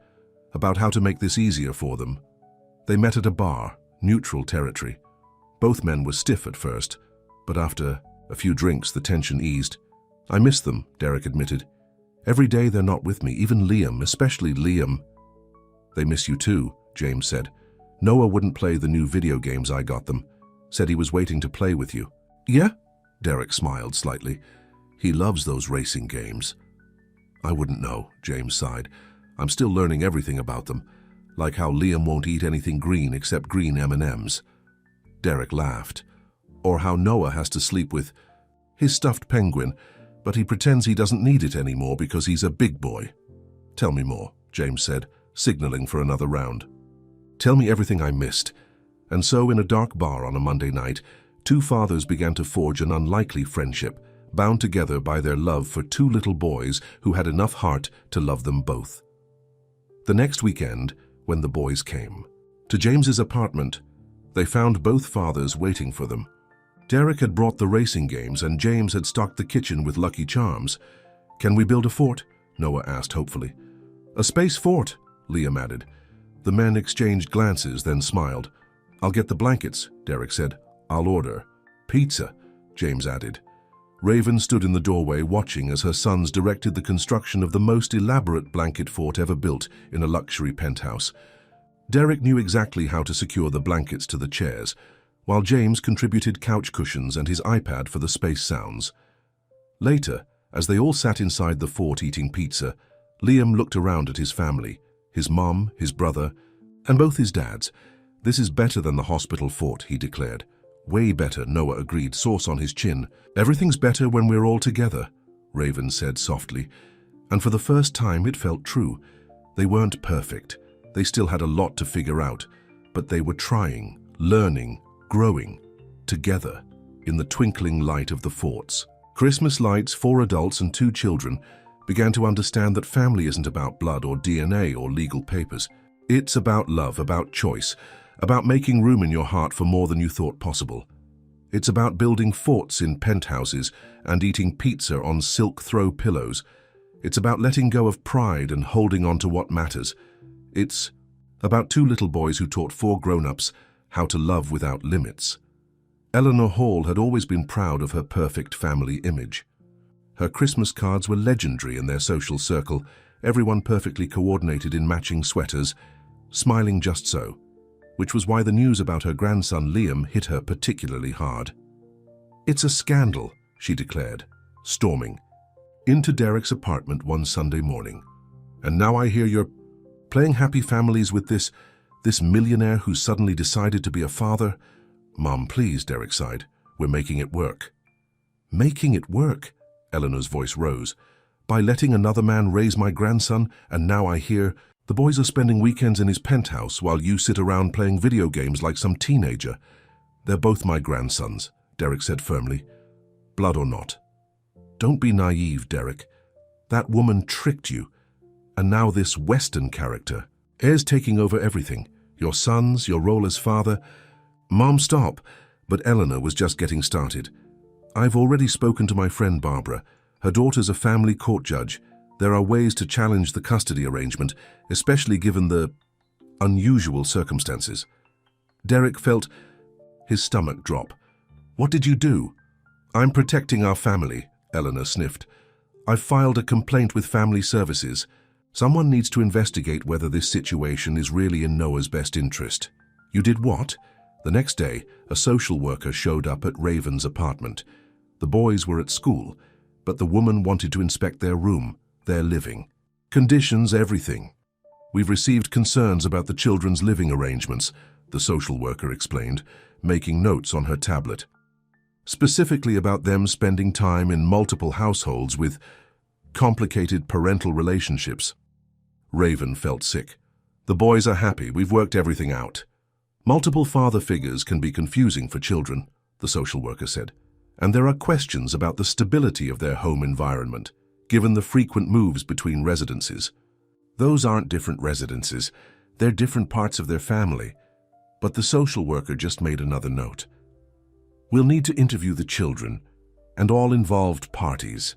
"about how to make this easier for them." They met at a bar, neutral territory. Both men were stiff at first, but after a few drinks, the tension eased. "I miss them," Derek admitted. "Every day they're not with me, even Liam, especially Liam." "They miss you too," James said. "Noah wouldn't play the new video games I got them. Said he was waiting to play with you." "Yeah?" Derek smiled slightly. "He loves those racing games." "I wouldn't know," James sighed. "I'm still learning everything about them, like how Liam won't eat anything green except green M&Ms. Derek laughed. "Or how Noah has to sleep with his stuffed penguin, but he pretends he doesn't need it anymore because he's a big boy." "Tell me more," James said, signaling for another round. "Tell me everything I missed." And so, in a dark bar on a Monday night, two fathers began to forge an unlikely friendship, bound together by their love for two little boys who had enough heart to love them both. The next weekend, when the boys came to James's apartment, they found both fathers waiting for them. Derek had brought the racing games and James had stocked the kitchen with Lucky Charms. "Can we build a fort?" Noah asked hopefully. "A space fort," Liam added. The men exchanged glances, then smiled. "I'll get the blankets," Derek said. "I'll order." "Pizza," James added. Raven stood in the doorway watching as her sons directed the construction of the most elaborate blanket fort ever built in a luxury penthouse. Derek knew exactly how to secure the blankets to the chairs, while James contributed couch cushions and his iPad for the space sounds. Later, as they all sat inside the fort eating pizza, Liam looked around at his family, his mom, his brother, and both his dads. "This is better than the hospital fort," he declared. "Way better," Noah agreed, sauce on his chin. "Everything's better when we're all together," Raven said softly. And for the first time it felt true. They weren't perfect. They still had a lot to figure out, but they were trying, learning, growing, together, in the twinkling light of the forts. Christmas lights, 4 adults and 2 children, began to understand that family isn't about blood or DNA or legal papers. It's about love, about choice, about making room in your heart for more than you thought possible. It's about building forts in penthouses and eating pizza on silk throw pillows. It's about letting go of pride and holding on to what matters. It's about 2 little boys who taught 4 grown-ups how to love without limits. Eleanor Hall had always been proud of her perfect family image. Her Christmas cards were legendary in their social circle, everyone perfectly coordinated in matching sweaters, smiling just so, which was why the news about her grandson Liam hit her particularly hard. "It's a scandal," she declared, storming into Derek's apartment one Sunday morning. "And now I hear you're playing happy families with this millionaire who suddenly decided to be a father." "Mom, please," Derek sighed. "We're making it work." "Making it work?" Eleanor's voice rose. "By letting another man raise my grandson, and now I hear the boys are spending weekends in his penthouse while you sit around playing video games like some teenager." "They're both my grandsons," Derek said firmly. "Blood or not." "Don't be naive, Derek. That woman tricked you. And now this Weston character. Heir's taking over everything. Your sons, your role as father." "Mom, stop." But Eleanor was just getting started. "I've already spoken to my friend Barbara. Her daughter's a family court judge. There are ways to challenge the custody arrangement, especially given the unusual circumstances." Derek felt his stomach drop. "What did you do?" "I'm protecting our family," Eleanor sniffed. "I've filed a complaint with Family Services. Someone needs to investigate whether this situation is really in Noah's best interest." "You did what?" The next day, a social worker showed up at Raven's apartment. The boys were at school, but the woman wanted to inspect their room, their living. "Conditions, everything. We've received concerns about the children's living arrangements," the social worker explained, making notes on her tablet. "Specifically about them spending time in multiple households with complicated parental relationships." Raven felt sick. "The boys are happy. We've worked everything out." "Multiple father figures can be confusing for children," the social worker said, "and there are questions about the stability of their home environment, given the frequent moves between residences." "Those aren't different residences. They're different parts of their family." But the social worker just made another note. "We'll need to interview the children and all involved parties."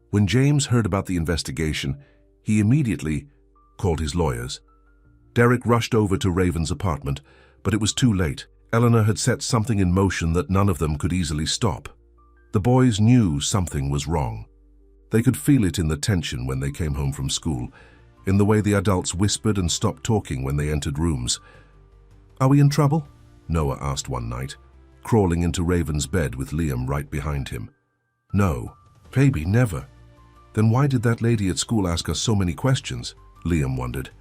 When James heard about the investigation, he immediately called his lawyers. Derek rushed over to Raven's apartment, but it was too late. Eleanor had set something in motion that none of them could easily stop. The boys knew something was wrong. They could feel it in the tension when they came home from school, in the way the adults whispered and stopped talking when they entered rooms. "Are we in trouble?" Noah asked one night, crawling into Raven's bed with Liam right behind him. "No, baby, never." "Then why did that lady at school ask us so many questions?" Liam wondered.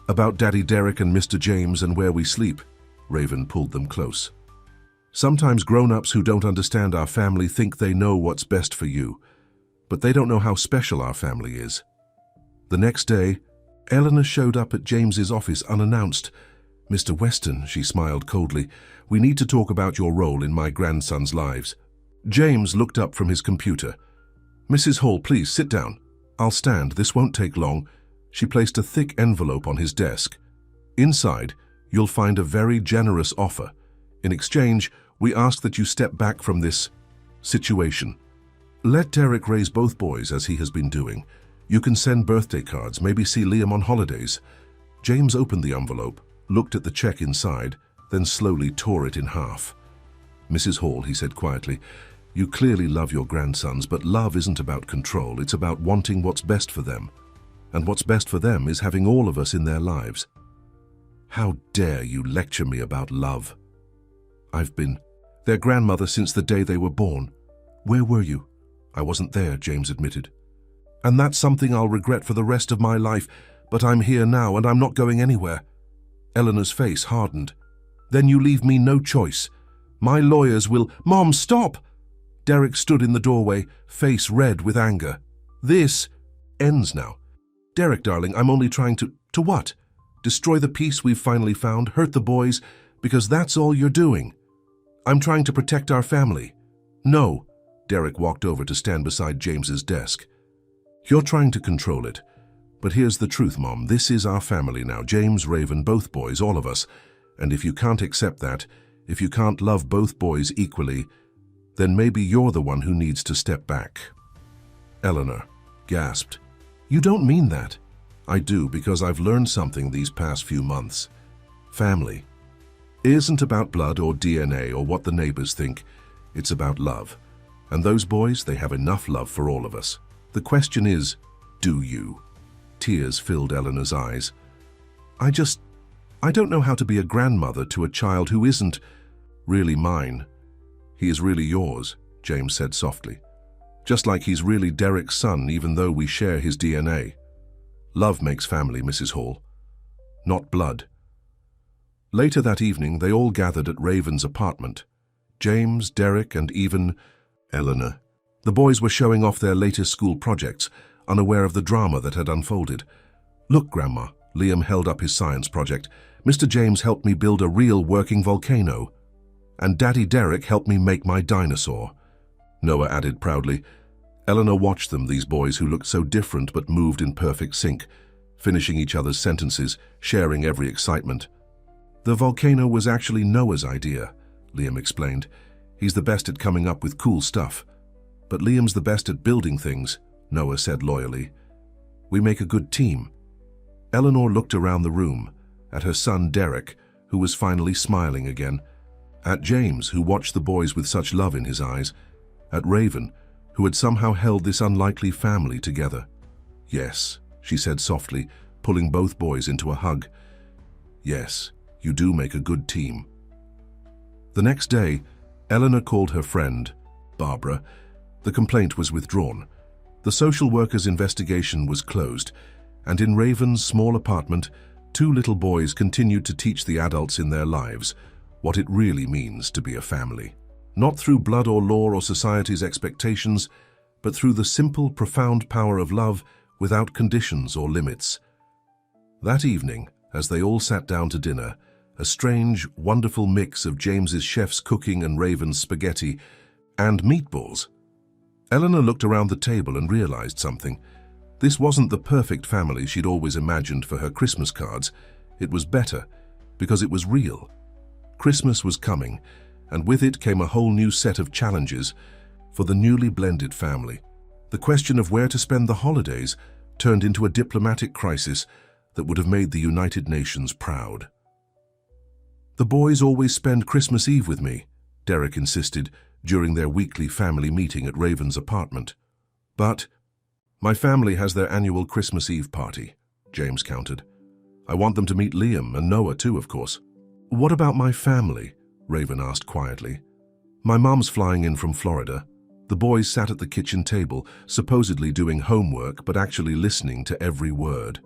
"About Daddy Derek and Mr. James and where we sleep." Raven pulled them close. "Sometimes grown-ups who don't understand our family think they know what's best for you, but they don't know how special our family is." The next day, Eleanor showed up at James's office unannounced. "Mr. Weston," she smiled coldly, "we need to talk about your role in my grandson's lives." James looked up from his computer. "Mrs. Hall, please sit down." "I'll stand. This won't take long." She placed a thick envelope on his desk. "Inside, you'll find a very generous offer. In exchange, We ask that you step back from this situation. Let Derek raise both boys as he has been doing. You can send birthday cards, maybe see Liam on holidays. James opened the envelope, looked at the check inside, then slowly tore it in half. Mrs. Hall, he said quietly, you clearly love your grandsons, but love isn't about control, it's about wanting what's best for them. And what's best for them is having all of us in their lives. How dare you lecture me about love? I've been their grandmother since the day they were born. Where were you? I wasn't there, James admitted. And that's something I'll regret for the rest of my life, but I'm here now and I'm not going anywhere. Eleanor's face hardened. Then you leave me no choice. My lawyers will— Mom, stop! Derek stood in the doorway, face red with anger. This ends now. Derek, darling, I'm only trying to what? Destroy the peace we've finally found, hurt the boys, because that's all you're doing. I'm trying to protect our family. No. Derek walked over to stand beside James's desk. You're trying to control it. But here's the truth, Mom. This is our family now. James, Raven, both boys, all of us. And if you can't accept that, if you can't love both boys equally, then maybe you're the one who needs to step back. Eleanor gasped. You don't mean that. I do, because I've learned something these past few months. Family isn't about blood or DNA or what the neighbors think. It's about love. And those boys, they have enough love for all of us. The question is, do you? Tears filled Eleanor's eyes. I don't know how to be a grandmother to a child who isn't really mine. He is really yours, James said softly. Just like he's really Derek's son, even though we share his DNA. Love makes family, Mrs. Hall, not blood. Later that evening, they all gathered at Raven's apartment. James, Derek, and even Eleanor. The boys were showing off their latest school projects, unaware of the drama that had unfolded. Look, Grandma, Liam held up his science project. Mr. James helped me build a real working volcano. And Daddy Derek helped me make my dinosaur. Noah added proudly. Eleanor watched them, these boys who looked so different but moved in perfect sync, finishing each other's sentences, sharing every excitement. The volcano was actually Noah's idea, Liam explained. He's the best at coming up with cool stuff. But Liam's the best at building things, Noah said loyally. We make a good team. Eleanor looked around the room, at her son Derek, who was finally smiling again, at James, who watched the boys with such love in his eyes, at Raven, who had somehow held this unlikely family together. Yes, she said softly, pulling both boys into a hug. Yes, you do make a good team. The next day, Eleanor called her friend, Barbara. The complaint was withdrawn. The social worker's investigation was closed, and in Raven's small apartment, two little boys continued to teach the adults in their lives what it really means to be a family. Not through blood or law or society's expectations, but through the simple, profound power of love without conditions or limits. That evening, as they all sat down to dinner, a strange, wonderful mix of James's chef's cooking and Raven's spaghetti and meatballs. Eleanor looked around the table and realized something. This wasn't the perfect family she'd always imagined for her Christmas cards. It was better, because it was real. Christmas was coming, and with it came a whole new set of challenges for the newly blended family. The question of where to spend the holidays turned into a diplomatic crisis that would have made the United Nations proud. The boys always spend Christmas Eve with me, Derek insisted during their weekly family meeting at Raven's apartment. But my family has their annual Christmas Eve party, James countered. I want them to meet Liam and Noah too, of course. What about my family? Raven asked quietly. My mom's flying in from Florida. The boys sat at the kitchen table, supposedly doing homework, but actually listening to every word.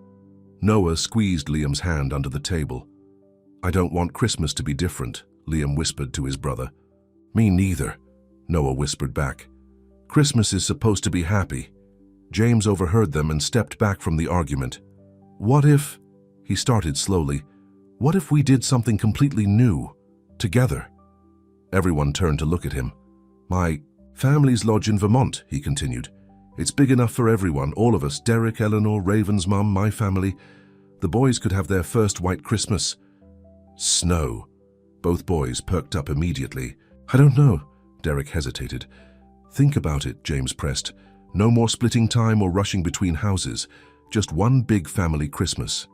Noah squeezed Liam's hand under the table. I don't want Christmas to be different, Liam whispered to his brother. Me neither, Noah whispered back. Christmas is supposed to be happy. James overheard them and stepped back from the argument. What if, he started slowly, what if we did something completely new, together? Everyone turned to look at him. My family's lodge in Vermont, he continued. It's big enough for everyone, all of us, Derek, Eleanor, Raven's mum, my family. The boys could have their first white Christmas. Snow. Both boys perked up immediately. I don't know, Derek hesitated. Think about it, James pressed. No more splitting time or rushing between houses. Just one big family Christmas.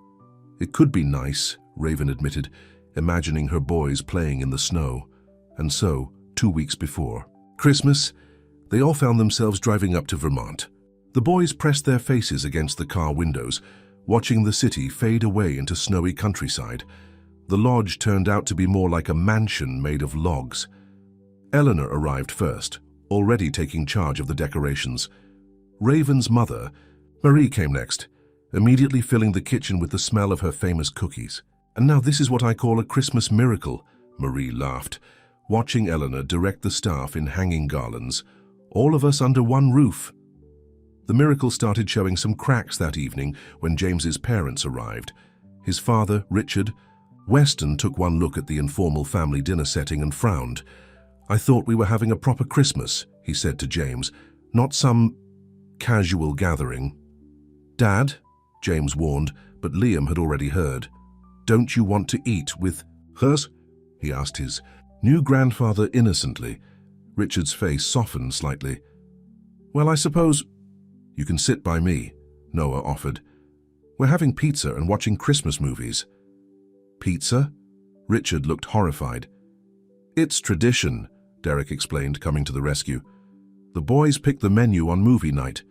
It could be nice, Raven admitted, imagining her boys playing in the snow. And so, 2 weeks before Christmas, they all found themselves driving up to Vermont. The boys pressed their faces against the car windows, watching the city fade away into snowy countryside. The lodge turned out to be more like a mansion made of logs. Eleanor arrived first, already taking charge of the decorations. Raven's mother, Marie, came next, immediately filling the kitchen with the smell of her famous cookies. And now this is what I call a Christmas miracle, Marie laughed, watching Eleanor direct the staff in hanging garlands, all of us under one roof. The miracle started showing some cracks that evening when James's parents arrived. His father, Richard Weston, took one look at the informal family dinner setting and frowned. I thought we were having a proper Christmas, he said to James, not some casual gathering. Dad, James warned, but Liam had already heard. Don't you want to eat with us? He asked his new grandfather innocently. Richard's face softened slightly. Well, I suppose you can sit by me, Noah offered. We're having pizza and watching Christmas movies. Pizza? Richard looked horrified. It's tradition, Derek explained, coming to the rescue. The boys picked the menu on movie night.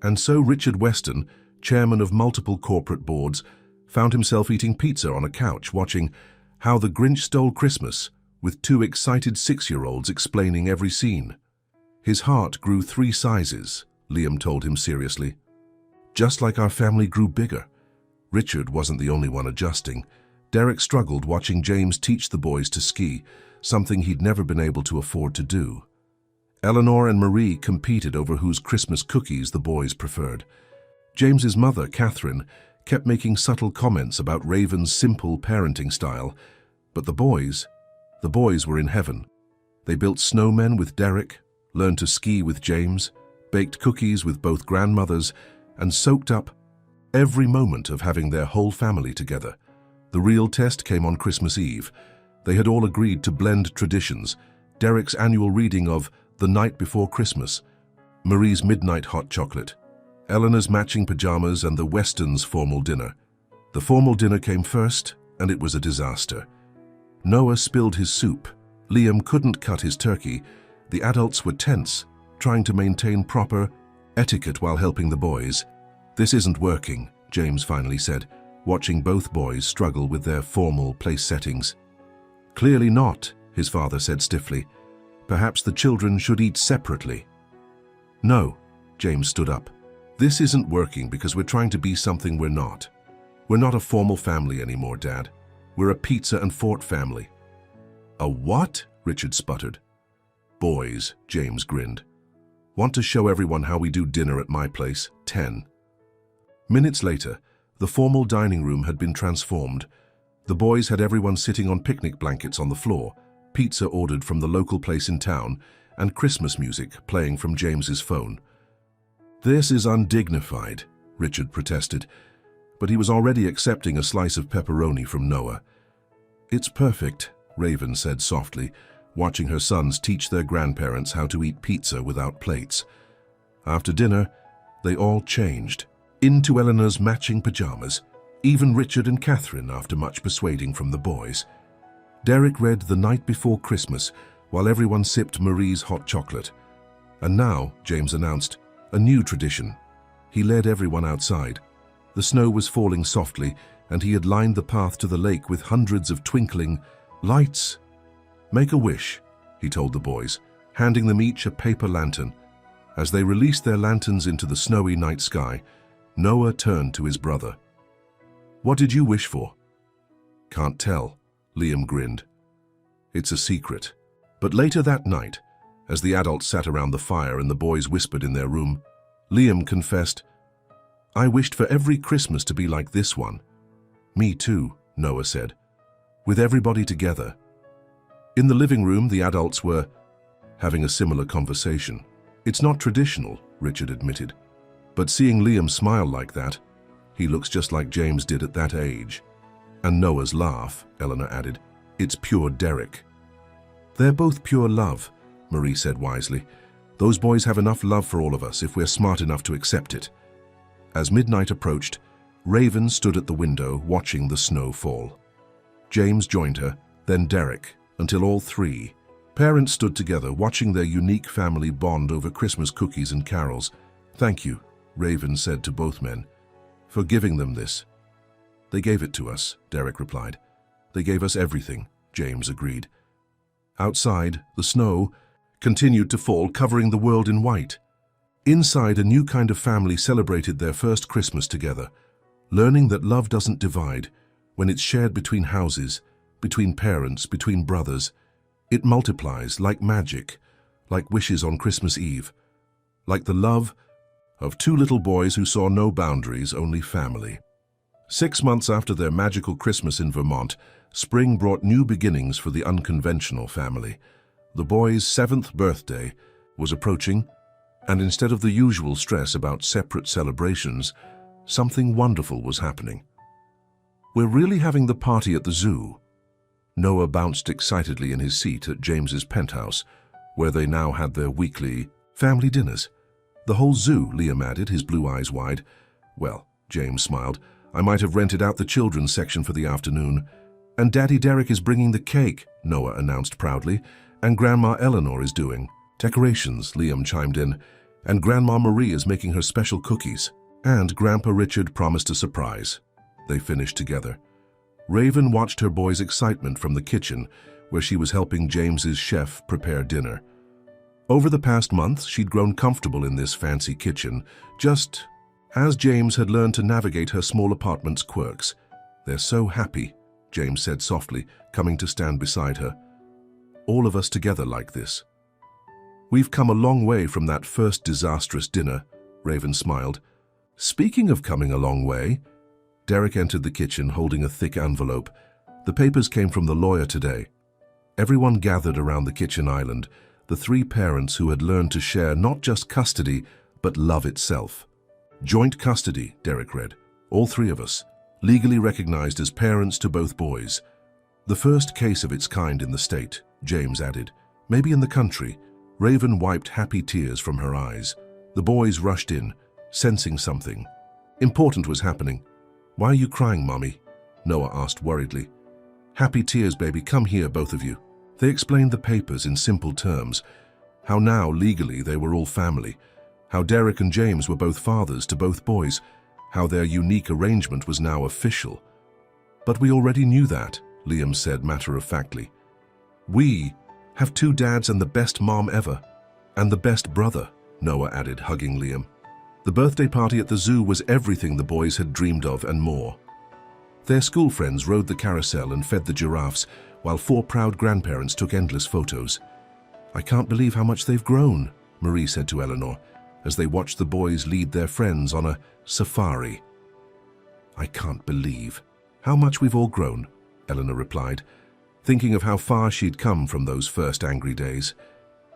And so Richard Weston, chairman of multiple corporate boards, found himself eating pizza on a couch watching How the Grinch Stole Christmas, with 2 excited 6-year-olds explaining every scene. His heart grew 3 sizes, Liam told him seriously. Just like our family grew bigger. Richard wasn't the only one adjusting. Derek struggled watching James teach the boys to ski, something he'd never been able to afford to do. Eleanor and Marie competed over whose Christmas cookies the boys preferred. James's mother, Catherine, kept making subtle comments about Raven's simple parenting style, but the boys were in heaven. They built snowmen with Derek, learned to ski with James, baked cookies with both grandmothers, and soaked up every moment of having their whole family together. The real test came on Christmas Eve. They had all agreed to blend traditions, Derek's annual reading of The Night Before Christmas, Marie's midnight hot chocolate, Eleanor's matching pajamas, and the Westons' formal dinner. The formal dinner came first, and it was a disaster. Noah spilled his soup. Liam couldn't cut his turkey. The adults were tense, trying to maintain proper etiquette while helping the boys. This isn't working, James finally said, watching both boys struggle with their formal place settings. Clearly not, his father said stiffly. Perhaps the children should eat separately. No, James stood up. This isn't working because we're trying to be something we're not. We're not a formal family anymore, Dad. We're a pizza and fort family. A what? Richard sputtered. Boys, James grinned. Want to show everyone how we do dinner at my place? 10. Minutes later, the formal dining room had been transformed. The boys had everyone sitting on picnic blankets on the floor, pizza ordered from the local place in town, and Christmas music playing from James's phone. This is undignified, Richard protested, but he was already accepting a slice of pepperoni from Noah. It's perfect, Raven said softly, watching her sons teach their grandparents how to eat pizza without plates. After dinner, they all changed into Eleanor's matching pajamas, even Richard and Catherine after much persuading from the boys. Derek read The Night Before Christmas while everyone sipped Marie's hot chocolate. And now, James announced, a new tradition. He led everyone outside. The snow was falling softly, and he had lined the path to the lake with hundreds of twinkling lights. Make a wish, he told the boys, handing them each a paper lantern. As they released their lanterns into the snowy night sky, Noah turned to his brother. What did you wish for? Can't tell, Liam grinned. It's a secret. But later that night, as the adults sat around the fire and the boys whispered in their room, Liam confessed, I wished for every Christmas to be like this one. Me too, Noah said, with everybody together. In the living room, the adults were having a similar conversation. It's not traditional, Richard admitted, but seeing Liam smile like that, he looks just like James did at that age. And Noah's laugh, Eleanor added, it's pure Derek. They're both pure love, Marie said wisely. Those boys have enough love for all of us if we're smart enough to accept it. As midnight approached, Raven stood at the window watching the snow fall. James joined her, then Derek, until all three. Parents stood together watching their unique family bond over Christmas cookies and carols. "Thank you," Raven said to both men, "for giving them this." "They gave it to us," Derek replied. "They gave us everything," James agreed. Outside, the snow continued to fall, covering the world in white. Inside, a new kind of family celebrated their first Christmas together, learning that love doesn't divide. When it's shared between houses, between parents, between brothers, it multiplies like magic, like wishes on Christmas Eve, like the love of two little boys who saw no boundaries, only family. 6 months after their magical Christmas in Vermont, spring brought new beginnings for the unconventional family. The boys' 7th birthday was approaching, and instead of the usual stress about separate celebrations, something wonderful was happening. "We're really having the party at the zoo." Noah bounced excitedly in his seat at James's penthouse, where they now had their weekly family dinners. "The whole zoo," Liam added, his blue eyes wide. "Well," James smiled, "I might have rented out the children's section for the afternoon." "And Daddy Derek is bringing the cake," Noah announced proudly, "and Grandma Eleanor is doing decorations," Liam chimed in, "and Grandma Marie is making her special cookies. And Grandpa Richard promised a surprise." They finished together. Raven watched her boy's excitement from the kitchen, where she was helping James's chef prepare dinner. Over the past month, she'd grown comfortable in this fancy kitchen, just as James had learned to navigate her small apartment's quirks. "They're so happy," James said softly, coming to stand beside her. "All of us together like this." "We've come a long way from that first disastrous dinner," Raven smiled. "Speaking of coming a long way," Derek entered the kitchen holding a thick envelope. "The papers came from the lawyer today." Everyone gathered around the kitchen island, the three parents who had learned to share not just custody, but love itself. "Joint custody," Derek read. "All three of us, legally recognized as parents to both boys. The first case of its kind in the state," James added. "Maybe in the country." Raven wiped happy tears from her eyes. The boys rushed in, sensing something important was happening. "Why are you crying, Mommy?" Noah asked worriedly. "Happy tears, baby. Come here, both of you." They explained the papers in simple terms, how now, legally, they were all family, how Derek and James were both fathers to both boys, how their unique arrangement was now official. "But we already knew that," Liam said matter-of-factly. "We have 2 dads and the best mom ever. And the best brother," Noah added, hugging Liam. The birthday party at the zoo was everything the boys had dreamed of and more. Their school friends rode the carousel and fed the giraffes, while 4 proud grandparents took endless photos. "I can't believe how much they've grown," Marie said to Eleanor, as they watched the boys lead their friends on a safari. "I can't believe how much we've all grown," Eleanor replied, thinking of how far she'd come from those first angry days.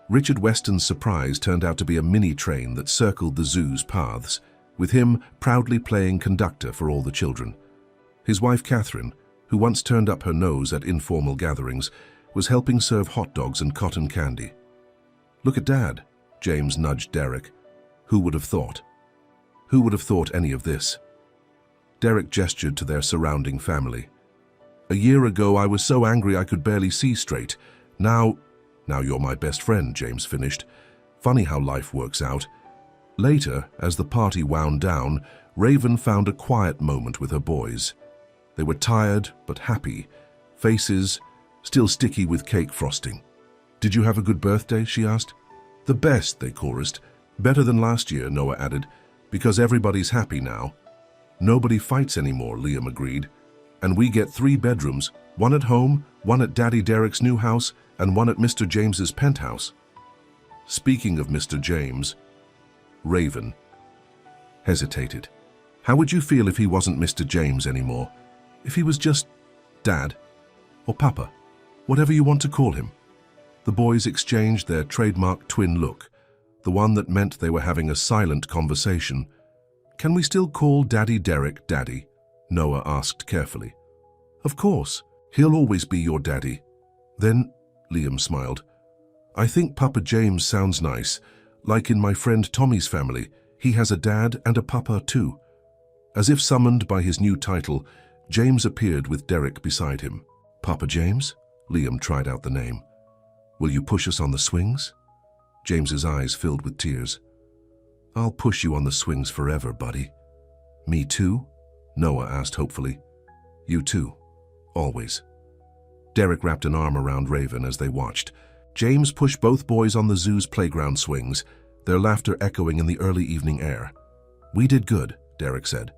Richard Weston's surprise turned out to be a mini-train that circled the zoo's paths, with him proudly playing conductor for all the children. His wife Catherine, who once turned up her nose at informal gatherings, was helping serve hot dogs and cotton candy. "Look at Dad," James nudged Derek. "Who would have thought? Who would have thought any of this?" Derek gestured to their surrounding family. "A year ago I was so angry I could barely see straight. Now you're my best friend," James finished. "Funny how life works out." Later, as the party wound down, Raven found a quiet moment with her boys. They were tired but happy, faces still sticky with cake frosting. "Did you have a good birthday?" she asked. "The best," they chorused. "Better than last year," Noah added, "because everybody's happy now." "Nobody fights anymore," Liam agreed. "And we get 3 bedrooms, one at home, one at Daddy Derek's new house, and one at Mr. James's penthouse." Speaking of Mr. James, Raven hesitated. How would you feel if he wasn't Mr. James anymore? If he was just Dad or Papa, whatever you want to call him? The boys exchanged their trademark twin look, the one that meant they were having a silent conversation. "Can we still call Daddy Derek Daddy?" Noah asked carefully. "Of course, he'll always be your daddy." "Then Liam smiled. I think Papa James sounds nice, like in my friend Tommy's family. He has a dad and a papa too. As if summoned by his new title, James appeared with Derek beside him. Papa James? Liam tried out the name. Will you push us on the swings? James's eyes filled with tears. I'll push you on the swings forever, buddy. Me too? Noah asked hopefully. You too. Always. Derek wrapped an arm around Raven as they watched. James pushed both boys on the zoo's playground swings, their laughter echoing in the early evening air. We did good, Derek said.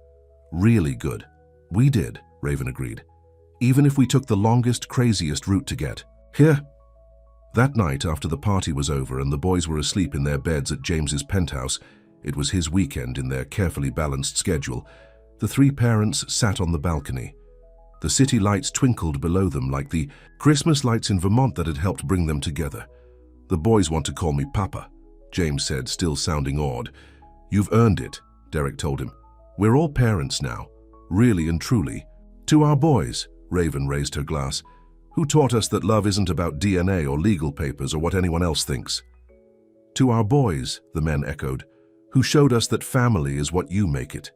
Really good. We did, Raven agreed. Even if we took the longest, craziest route to get here. That night, after the party was over and the boys were asleep in their beds at James's penthouse, it was his weekend in their carefully balanced schedule, the three parents sat on the balcony. The city lights twinkled below them like the Christmas lights in Vermont that had helped bring them together. The boys want to call me Papa, James said, still sounding awed. You've earned it, Derek told him. We're all parents now, really and truly. To our boys, Raven raised her glass, who taught us that love isn't about DNA or legal papers or what anyone else thinks. To our boys, the men echoed, who showed us that family is what you make it.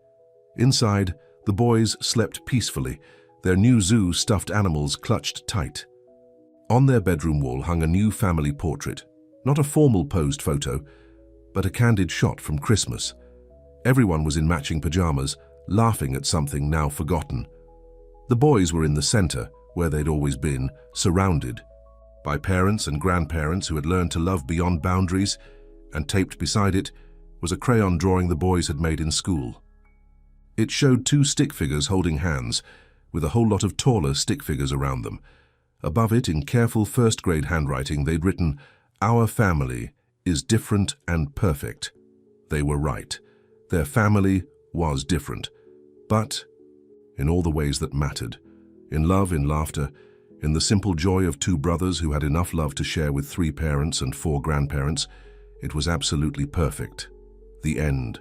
Inside, the boys slept peacefully, their new zoo stuffed animals clutched tight. On their bedroom wall hung a new family portrait, not a formal posed photo, but a candid shot from Christmas. Everyone was in matching pajamas, laughing at something now forgotten. The boys were in the center, where they'd always been, surrounded by parents and grandparents who had learned to love beyond boundaries, and taped beside it was a crayon drawing the boys had made in school. It showed two stick figures holding hands, with a whole lot of taller stick figures around them. Above it, in careful first-grade handwriting, they'd written, "Our family is different and perfect." They were right. Their family was different, but in all the ways that mattered. In love, in laughter, in the simple joy of two brothers who had enough love to share with three parents and four grandparents, it was absolutely perfect. The end.